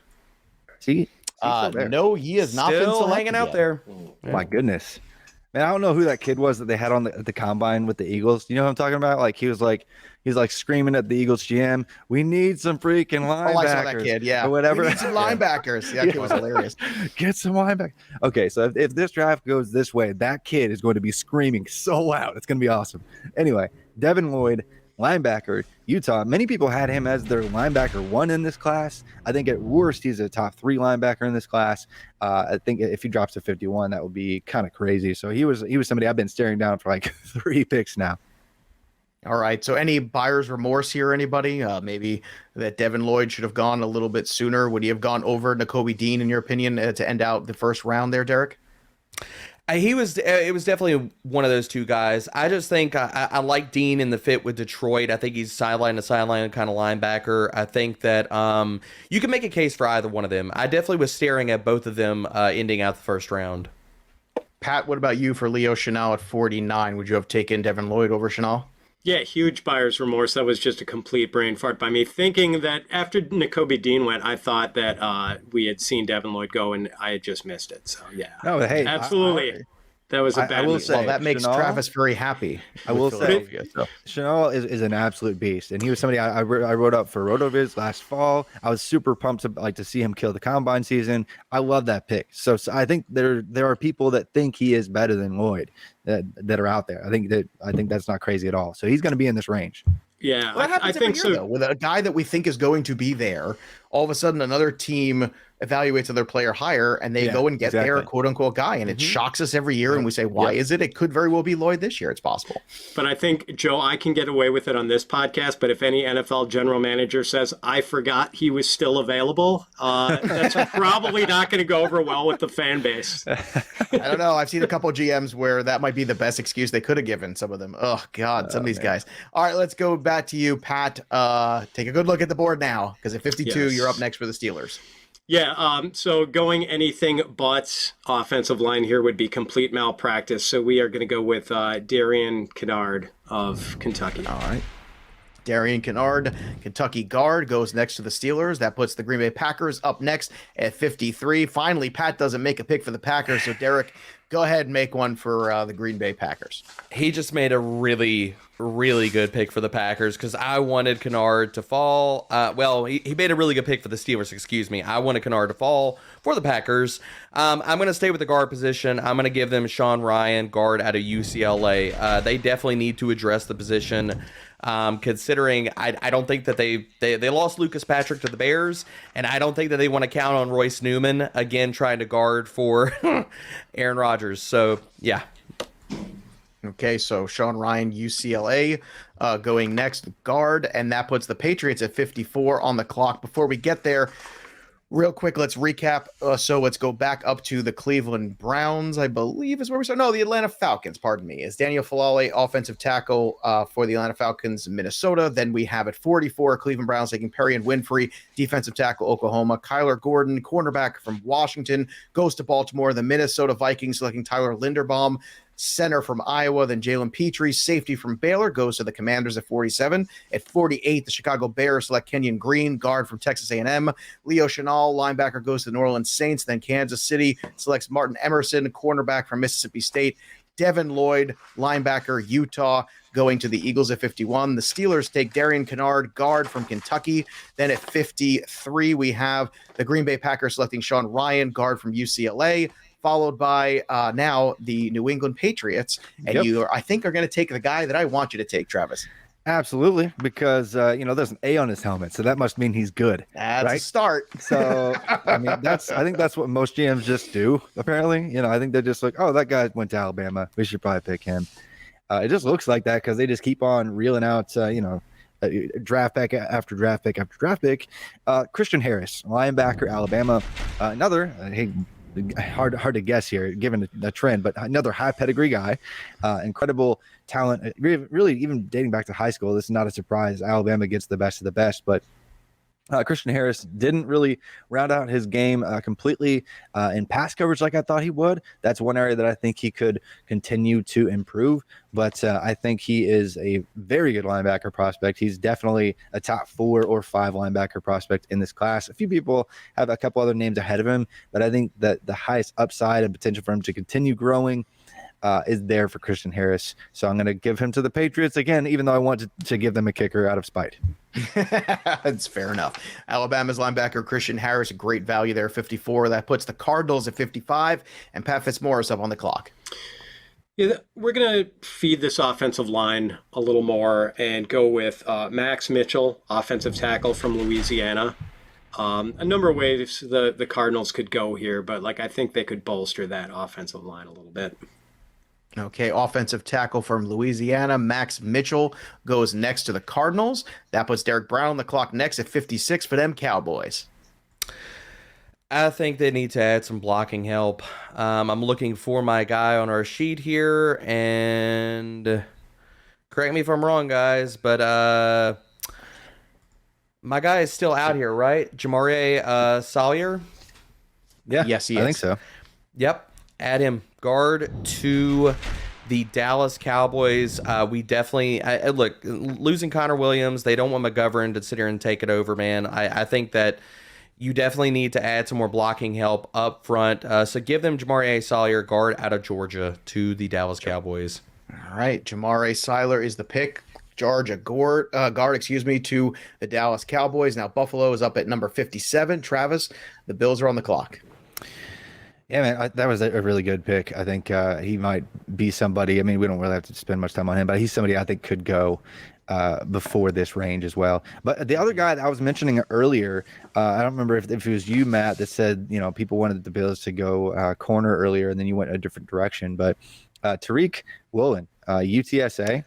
See? No, he has not been Still selected hanging out yet. there. Oh, my goodness. Man, I don't know who that kid was that they had on the combine with the Eagles. You know what I'm talking about? Like he's screaming at the Eagles GM, "We need some freaking linebackers." Oh, I saw that kid. Yeah, or whatever. We need some linebackers. Yeah, that kid was hilarious. Get some linebackers. Okay, so if this draft goes this way, that kid is going to be screaming so loud. It's going to be awesome. Anyway, Devin Lloyd, linebacker, Utah. Many people had him as their linebacker one in this class. I think at worst he's a top 3 linebacker in this class. I think if he drops to 51, that would be kind of crazy. So he was somebody I've been staring down for like 3 picks now. All right. So any buyer's remorse here, anybody? Maybe that Devin Lloyd should have gone a little bit sooner. Would he have gone over Nakobe Dean, in your opinion, to end out the first round there, Derek? It was definitely one of those two guys. I just think I like Dean in the fit with Detroit. I think he's sideline to sideline kind of linebacker. I think that you can make a case for either one of them. I definitely was staring at both of them ending out the first round. Pat, what about you for Leo Chenal at 49? Would you have taken Devin Lloyd over Chenal? Yeah, huge buyer's remorse. That was just a complete brain fart by me, thinking that after Nakobe Dean went, I thought that we had seen Devin Lloyd go, and I had just missed it. So, yeah. No, hey, absolutely. That was a I bad will mistake. say, Well, that makes Chanel- Travis very happy. I with will say, Philadelphia, so. Chanel is an absolute beast, and he was somebody I wrote up for Rotoviz last fall. I was super pumped to see him kill the combine season. I love that pick. So I think there are people that think he is better than Lloyd that are out there. I think that's not crazy at all. So he's going to be in this range. Yeah, Well, that I happens think every year, so. though, with a guy that we think is going to be there. All of a sudden, another team evaluates their player higher, and they go and get their quote unquote guy, and it shocks us every year. And we say, "Why is it?" It could very well be Lloyd this year. It's possible. But I think, Joe, I can get away with it on this podcast. But if any NFL general manager says, I forgot he was still available, that's probably not going to go over well with the fan base. I don't know. I've seen a couple of GMs where that might be the best excuse they could have given some of them. Oh, God, some of these guys. All right, let's go back to you, Pat. Take a good look at the board now, because at 52, you're up next for the Steelers. Yeah, so going anything but offensive line here would be complete malpractice. So we are going to go with Darian Kennard of Kentucky. All right. Darian Kennard, Kentucky guard, goes next to the Steelers. That puts the Green Bay Packers up next at 53. Finally, Pat doesn't make a pick for the Packers. So, Derek, go ahead and make one for the Green Bay Packers. He just made a really, really good pick for the Packers because I wanted Kennard to fall. He made a really good pick for the Steelers, excuse me. I wanted Kennard to fall for the Packers. I'm going to stay with the guard position. I'm going to give them Sean Ryan, guard out of UCLA. They definitely need to address the position. Considering I don't think that they lost Lucas Patrick to the Bears, and I don't think that they want to count on Royce Newman again trying to guard for Aaron Rodgers. So yeah. Okay, so Sean Ryan, UCLA, going next guard, and that puts the Patriots at 54 on the clock. Before we get there, real quick, let's recap. So let's go back up to the Cleveland Browns, I believe is where we start. No, the Atlanta Falcons, pardon me. Is Daniel Falale, offensive tackle for the Atlanta Falcons, Minnesota. Then we have at 44, Cleveland Browns taking Perry and Winfrey, defensive tackle, Oklahoma. Kyler Gordon, cornerback from Washington, goes to Baltimore. The Minnesota Vikings selecting Tyler Linderbaum, center from Iowa. Then Jalen Petrie, safety from Baylor, goes to the Commanders at 47. At 48, the Chicago Bears select Kenyon Green, guard from Texas A&M. Leo Chenal, linebacker, goes to the New Orleans Saints. Then Kansas City selects Martin Emerson, cornerback from Mississippi State. Devin Lloyd, linebacker, Utah, going to the Eagles at 51. The Steelers take Darian Kennard, guard from Kentucky. Then at 53, we have the Green Bay Packers selecting Sean Ryan, guard from UCLA, followed by now the New England Patriots. And you, I think, are going to take the guy that I want you to take, Travis. Absolutely, because there's an A on his helmet, so that must mean he's good. That's a start. So I think that's what most GMs just do. Apparently, I think they're just like, oh, that guy went to Alabama, we should probably pick him. It just looks like that because they just keep on reeling out, draft pick after draft pick after draft pick. Christian Harris, linebacker, Alabama, another. Hard to guess here, given the trend, but another high pedigree guy, incredible talent. Really, even dating back to high school, this is not a surprise. Alabama gets the best of the best, but Christian Harris didn't really round out his game completely in pass coverage like I thought he would. That's one area that I think he could continue to improve, but I think he is a very good linebacker prospect. He's definitely a top 4 or 5 linebacker prospect in this class. A few people have a couple other names ahead of him, but I think that the highest upside and potential for him to continue growing is there for Christian Harris. So I'm going to give him to the Patriots again, even though I want to give them a kicker out of spite. That's fair enough. Alabama's linebacker Christian Harris, a great value there, 54. That puts the Cardinals at 55, and Pat Fitzmaurice up on the clock. Yeah, we're going to feed this offensive line a little more and go with Max Mitchell, offensive tackle from Louisiana. A number of ways the Cardinals could go here, but I think they could bolster that offensive line a little bit. Okay, offensive tackle from Louisiana, Max Mitchell, goes next to the Cardinals. That puts Derek Brown on the clock next at 56 for them Cowboys. I think they need to add some blocking help. I'm looking for my guy on our sheet here, and correct me if I'm wrong, guys, but my guy is still out here, right? Jamare Salyer? Yeah, yes, he is. I think so. Yep, add him. Guard to the Dallas Cowboys. We definitely look, losing Connor Williams. They don't want McGovern to sit here and take it over, man. I think that You definitely need to add some more blocking help up front. So give them Jamari Sawyer, guard out of Georgia, to the Dallas Cowboys. All right, Jamare Seiler is the pick. Georgia guard, to the Dallas Cowboys. Now Buffalo is up at number 57. Travis, the Bills are on the clock. Yeah, man, that was a really good pick. I think he might be somebody. I mean, we don't really have to spend much time on him, but he's somebody I think could go before this range as well. But the other guy that I was mentioning earlier, I don't remember if it was you, Matt, that said, people wanted the Bills to go corner earlier, and then you went a different direction. But Tariq Woolen, UTSA,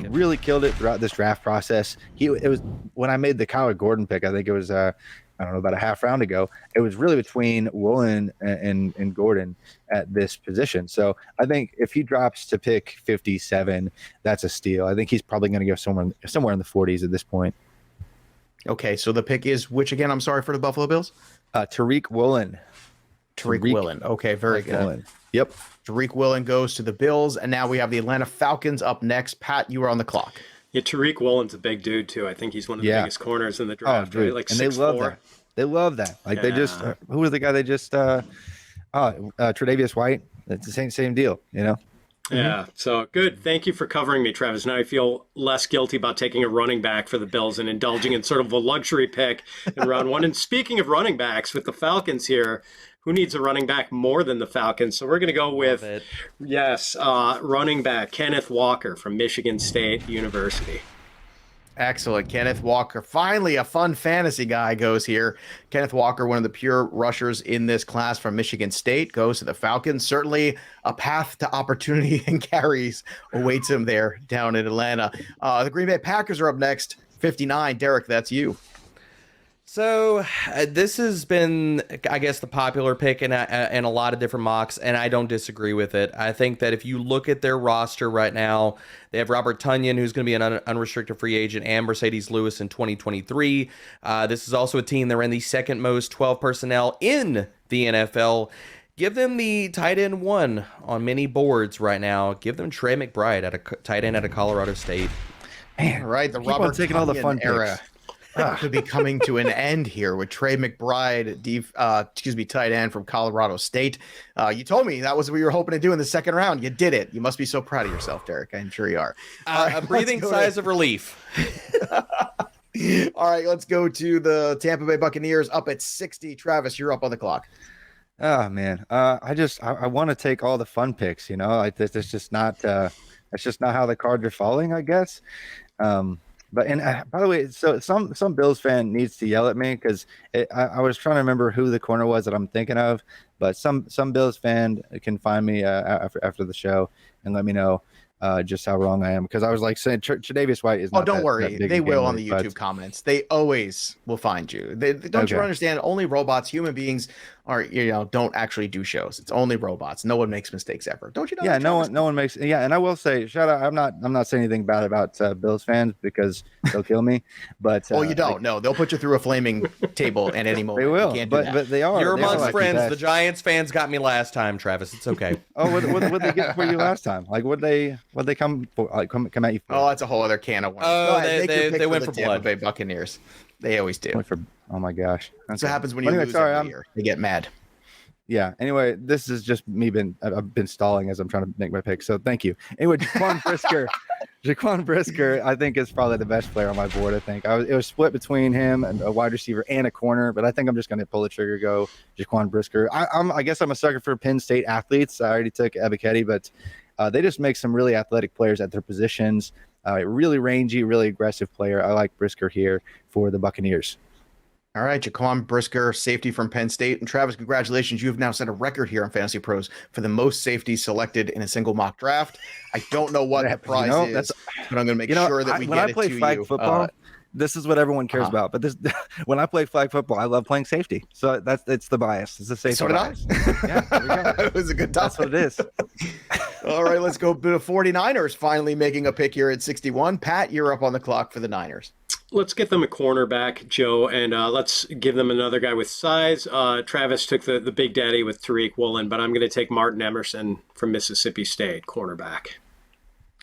really killed it throughout this draft process. It was when I made the Kyler Gordon pick. I think it was I don't know, about a half round ago. It was really between Woolen and Gordon at this position. So I think if he drops to pick 57, that's a steal. I think he's probably going to go somewhere in the 40s at this point. Okay, so the pick is which again? I'm sorry, for the Buffalo Bills. Tariq Woolen. Tariq Woolen. Okay, very good. Woolen. Yep. Tariq Woolen goes to the Bills, and now we have the Atlanta Falcons up next. Pat, you are on the clock. Yeah, Tariq Woolen's a big dude too. I think he's one of the biggest corners in the draft. Oh, dude. Right? Like and 6'4". they love that. They love that. Like they just who was the guy they just Tre'Davious White? It's the same deal, Yeah. So good. Thank you for covering me, Travis. Now I feel less guilty about taking a running back for the Bills and indulging in sort of a luxury pick in round one. And speaking of running backs with the Falcons here, who needs a running back more than the Falcons? So we're going to go with, running back Kenneth Walker from Michigan State University. Excellent. Kenneth Walker. Finally, a fun fantasy guy goes here. Kenneth Walker, one of the pure rushers in this class from Michigan State, goes to the Falcons. Certainly a path to opportunity and carries awaits him there down in Atlanta. The Green Bay Packers are up next. 59. Derek, that's you. So this has been, I guess, the popular pick in a lot of different mocks, and I don't disagree with it. I think that if you look at their roster right now, they have Robert Tonyan, who's going to be an unrestricted free agent, and Mercedes Lewis in 2023. This is also a team that ran the second most 12 personnel in the NFL. Give them the tight end one on many boards right now. Give them Trey McBride at a tight end out of Colorado State. Man, right, the Robert taking all the fun era. picks. Could be coming to an end here with Trey McBride, tight end from Colorado State. You told me that was what you were hoping to do in the second round. You did it. You must be so proud of yourself, Derek. I'm sure you are. A breathing sighs of relief. All right, let's go to the Tampa Bay Buccaneers up at 60. Travis, you're up on the clock. Oh man, I want to take all the fun picks. Like this is just not. That's just not how the cards are falling, I guess. But by the way, so some Bills fan needs to yell at me because I was trying to remember who the corner was that I'm thinking of, but some Bills fan can find me after the show and let me know just how wrong I am, because I was like saying Tre'Davious White is not. Oh, don't worry, they will on the but YouTube comments. They always will find you. Don't you understand? Only robots, human beings are don't actually do shows. It's only robots. No one makes mistakes ever. Don't you know? Yeah, no one makes. Yeah, and I will say, shout out. I'm not saying anything bad about Bills fans because they'll kill me. But you don't. No, they'll put you through a flaming table at any moment. They will. You can't but they are. You're they amongst are friends. The Giants fans got me last time, Travis. It's okay. Oh, what they get for you last time? Like what they come for? Like come at you for? Oh, that's a whole other can of worms. Oh, they went for Tampa blood. Bay Buccaneers. They always do. Oh my gosh. That's what happens when you lose every year. They get mad. Yeah. Anyway, this is just me. I've been stalling as I'm trying to make my pick. So thank you. Anyway, Jaquan Brisker, I think is probably the best player on my board. I think it was split between him and a wide receiver and a corner, but I think I'm just going to pull the trigger, go Jaquan Brisker. I guess I'm a sucker for Penn State athletes. I already took Ebiketie, but they just make some really athletic players at their positions. Really rangy, really aggressive player. I like Brisker here for the Buccaneers. All right, Jaquan Brisker, safety from Penn State. And Travis, congratulations. You have now set a record here on Fantasy Pros for the most safeties selected in a single mock draft. I don't know what the prize is, but I'm going to make sure that we get it to you. When I play flag football, this is what everyone cares about. But when I play flag football, I love playing safety. So it's the bias. It's the safety bias. Yeah, there we go. It was a good topic. That's what it is. All right, let's go to the 49ers finally making a pick here at 61. Pat, you're up on the clock for the Niners. Let's get them a cornerback, Joe, and let's give them another guy with size. Travis took the big daddy with Tariq Woolen, but I'm going to take Martin Emerson from Mississippi State, cornerback.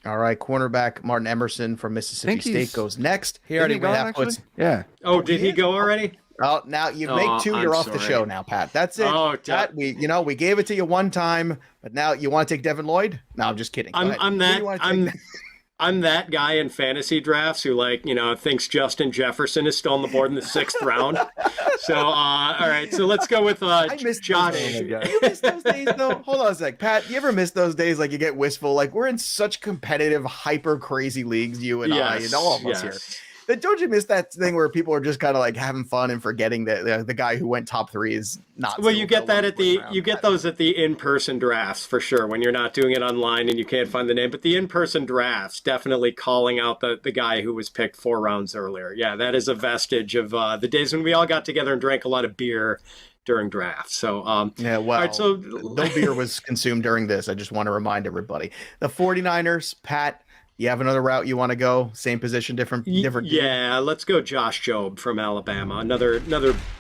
All right, cornerback Martin Emerson from Mississippi State goes next. He already went. Yeah. Oh, did he go already? Oh, now you make two. You're off the show now, Pat. That's it. Oh, Pat, we gave it to you one time, but now you want to take Devin Lloyd? No, I'm just kidding. I'm that guy in fantasy drafts who thinks Justin Jefferson is still on the board in the 6th round. So, all right. So let's go with Josh. You miss those days, though? Hold on a sec. Pat, you ever miss those days like you get wistful? Like we're in such competitive, hyper crazy leagues, you and I and all of us here. But don't you miss that thing where people are just kind of like having fun and forgetting that the guy who went top 3 is not? Well, you get that those at the in-person drafts for sure when you're not doing it online and you can't find the name. But the in-person drafts, definitely calling out the guy who was picked 4 rounds earlier. Yeah, that is a vestige of the days when we all got together and drank a lot of beer during drafts. So yeah, well, right, so no beer was consumed during this. I just want to remind everybody. The 49ers, Pat. You have another route you want to go? Same position, different. Yeah, let's go Josh Jobe from Alabama. Another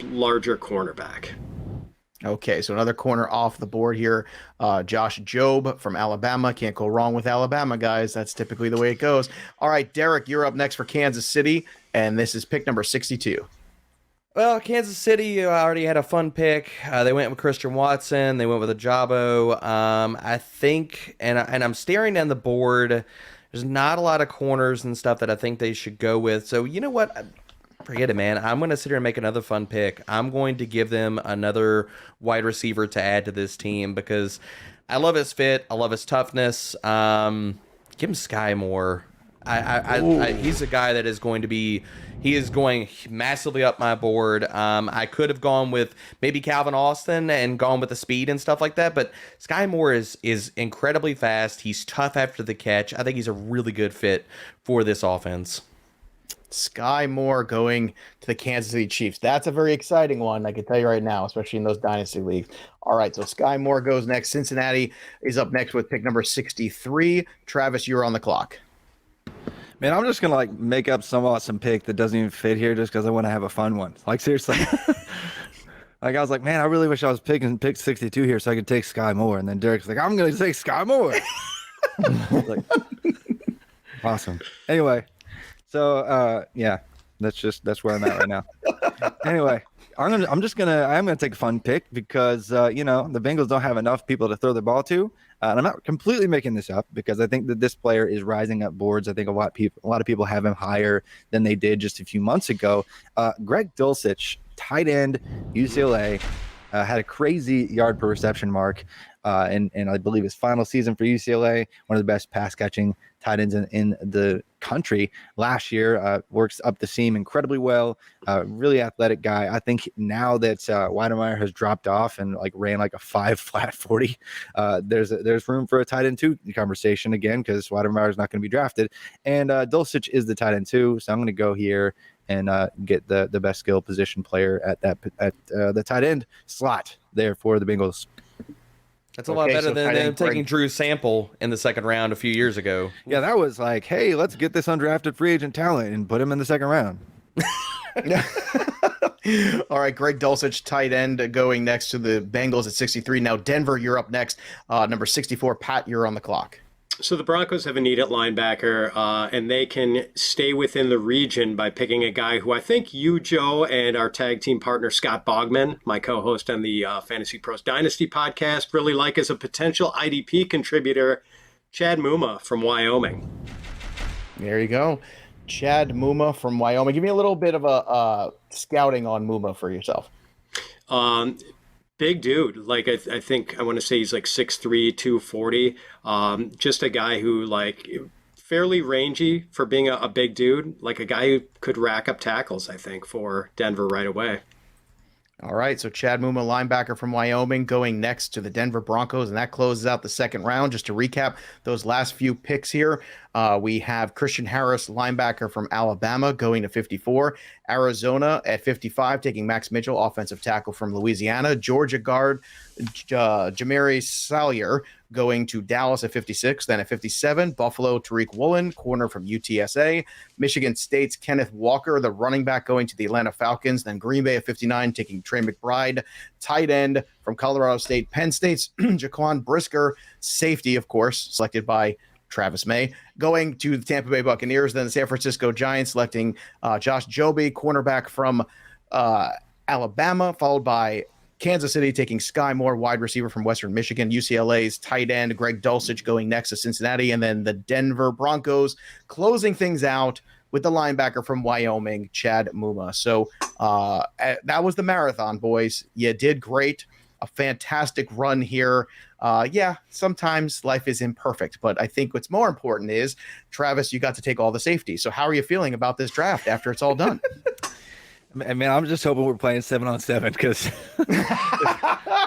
larger cornerback. Okay, so another corner off the board here. Josh Jobe from Alabama. Can't go wrong with Alabama, guys. That's typically the way it goes. All right, Derek, you're up next for Kansas City, and this is pick number 62. Well, Kansas City already had a fun pick. They went with Christian Watson. They went with Ajabo. I think, and I'm staring down the board. There's not a lot of corners and stuff that I think they should go with. So you know what? Forget it, man. I'm going to sit here and make another fun pick. I'm going to give them another wide receiver to add to this team because I love his fit. I love his toughness. Give him Sky Moore. He's a guy that is going to be. He is going massively up my board. I could have gone with maybe Calvin Austin and gone with the speed and stuff like that, but Sky Moore is incredibly fast. He's tough after the catch. I think he's a really good fit for this offense. Sky Moore going to the Kansas City Chiefs. That's a very exciting one, I can tell you right now, especially in those dynasty leagues. All right, so Sky Moore goes next. Cincinnati is up next with pick number 63. Travis, you're on the clock. Man, I'm just gonna make up some awesome pick that doesn't even fit here just because I want to have a fun one. Like seriously, I was like, man, I really wish I was picking pick 62 here so I could take Sky Moore. And then Derek's like, I'm gonna take Sky Moore. Awesome. Anyway, so yeah, that's where I'm at right now. Anyway, I am gonna take a fun pick because the Bengals don't have enough people to throw the ball to. And I'm not completely making this up because I think that this player is rising up boards. I think a lot of people have him higher than they did just a few months ago. Greg Dulcich, tight end, UCLA, had a crazy yard per reception mark. And I believe his final season for UCLA, one of the best pass catching tight ends in the country last year, works up the seam incredibly well. Really athletic guy. I think now that Weidemeyer has dropped off and ran a 5 flat 40, there's room for a tight end 2 conversation again because Weidemeyer is not going to be drafted, and Dulcich is the tight end 2. So I'm going to go here and get the best skill position player at the tight end slot there for the Bengals. That's a lot better than them taking Drew Sample in the 2nd round a few years ago. Yeah, that was like, hey, let's get this undrafted free agent talent and put him in the 2nd round. All right, Greg Dulcich, tight end, going next to the Bengals at 63. Now, Denver, you're up next. Number 64, Pat, you're on the clock. So the Broncos have a need at linebacker, and they can stay within the region by picking a guy who I think you, Joe, and our tag team partner, Scott Bogman, my co-host on the FantasyPros Dynasty podcast, really like as a potential IDP contributor, Chad Muma from Wyoming. There you go. Chad Muma from Wyoming. Give me a little bit of a scouting on Muma for yourself. Big dude. I think I want to say he's 6'3", 240. Just a guy who fairly rangy for being a big dude. A guy who could rack up tackles, I think, for Denver right away. All right, so Chad Muma, linebacker from Wyoming, going next to the Denver Broncos, and that closes out the 2nd round. Just to recap those last few picks here, we have Christian Harris, linebacker from Alabama, going to 54. Arizona at 55, taking Max Mitchell, offensive tackle from Louisiana. Georgia guard Jamari Salyer going to Dallas at 56. Then at 57, Buffalo, Tariq Woolen, corner from UTSA. Michigan State's Kenneth Walker, the running back, going to the Atlanta Falcons. Then Green Bay at 59, taking Trey McBride, tight end from Colorado State. Penn State's Jaquan Brisker, safety, of course, selected by Travis May, going to the Tampa Bay Buccaneers. Then the San Francisco Giants selecting Josh Jobe, cornerback from Alabama, followed by Kansas City taking Sky Moore, wide receiver from Western Michigan. UCLA's tight end Greg Dulcich going next to Cincinnati. And then the Denver Broncos closing things out with the linebacker from Wyoming, Chad Muma. So that was the marathon, boys. You did great. A fantastic run here. Yeah, sometimes life is imperfect, but I think what's more important is, Travis, you got to take all the safety. So how are you feeling about this draft after it's all done? Man, I'm just hoping we're playing 7-on-7 because,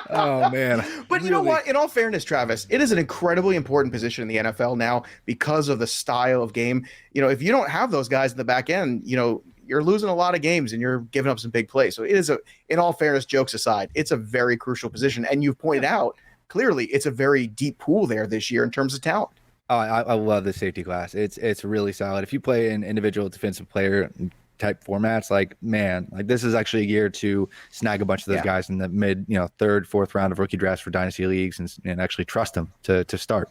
oh man. But you know what? In all fairness, Travis, it is an incredibly important position in the NFL now because of the style of game. You know, if you don't have those guys in the back end, you know, you're losing a lot of games and you're giving up some big plays. So it is in all fairness, jokes aside, it's a very crucial position. And you've pointed out clearly it's a very deep pool there this year in terms of talent. Oh, I love the safety class. It's really solid. If you play an individual defensive player type formats, like, man, like this is actually a year to snag a bunch of those guys in the mid, third, fourth round of rookie drafts for dynasty leagues and actually trust them to start.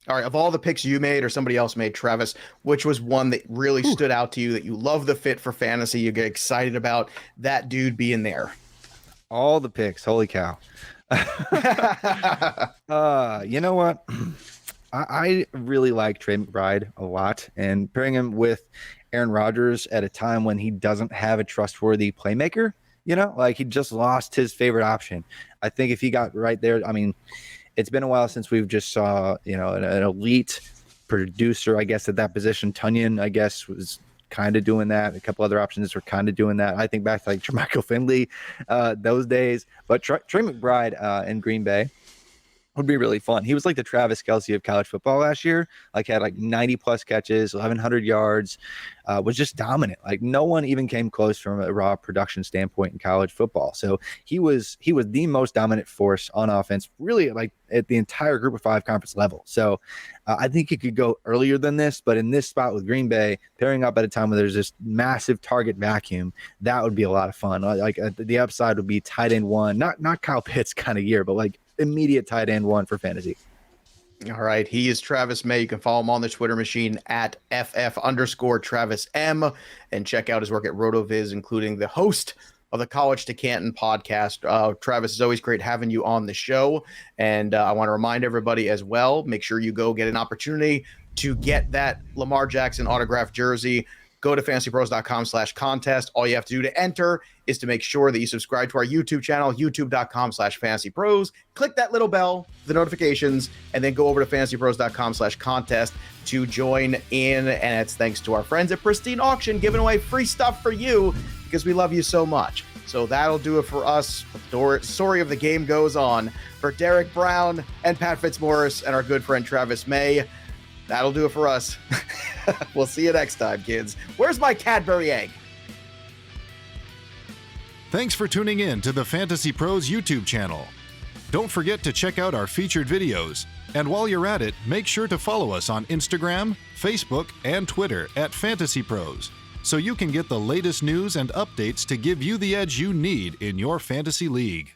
All right, of all the picks you made or somebody else made, Travis, which was one that really stood out to you, that you love the fit for fantasy, you get excited about that dude being there? All the picks, holy cow. You know what? I really like Trey McBride a lot, and pairing him with Aaron Rodgers at a time when he doesn't have a trustworthy playmaker, like he just lost his favorite option. I think if he got right there, I mean, it's been a while since we've just saw, an elite producer, I guess, at that position. Tunyon, I guess, was kind of doing that. A couple other options were kind of doing that. I think back to like Jermichael Finley, those days. But Trey McBride in Green Bay would be really fun. He was like the Travis Kelce of college football last year. Like had like 90 plus catches, 1,100 yards, was just dominant. Like no one even came close from a raw production standpoint in college football. So he was the most dominant force on offense, really like at the entire Group of 5 conference level. So I think it could go earlier than this, but in this spot with Green Bay, pairing up at a time where there's this massive target vacuum, that would be a lot of fun. Like the upside would be tight end 1, not Kyle Pitts kind of year, but like immediate tight end 1 for fantasy. All right. He is Travis May. You can follow him on the Twitter machine at FF_Travis M and check out his work at Rotoviz, including the host of the College to Canton podcast. Travis, it's always great having you on the show. And I want to remind everybody as well, make sure you go get an opportunity to get that Lamar Jackson autographed jersey. Go to fantasypros.com/contest. All you have to do to enter is to make sure that you subscribe to our YouTube channel, youtube.com/fantasypros. Click that little bell, the notifications, and then go over to fantasypros.com/contest to join in. And it's thanks to our friends at Pristine Auction giving away free stuff for you because we love you so much. So that'll do it for us. The story of the game goes on. For Derek Brown and Pat Fitzmaurice and our good friend Travis May, that'll do it for us. We'll see you next time, kids. Where's my Cadbury egg? Thanks for tuning in to the Fantasy Pros YouTube channel. Don't forget to check out our featured videos. And while you're at it, make sure to follow us on Instagram, Facebook, and Twitter at Fantasy Pros, so you can get the latest news and updates to give you the edge you need in your fantasy league.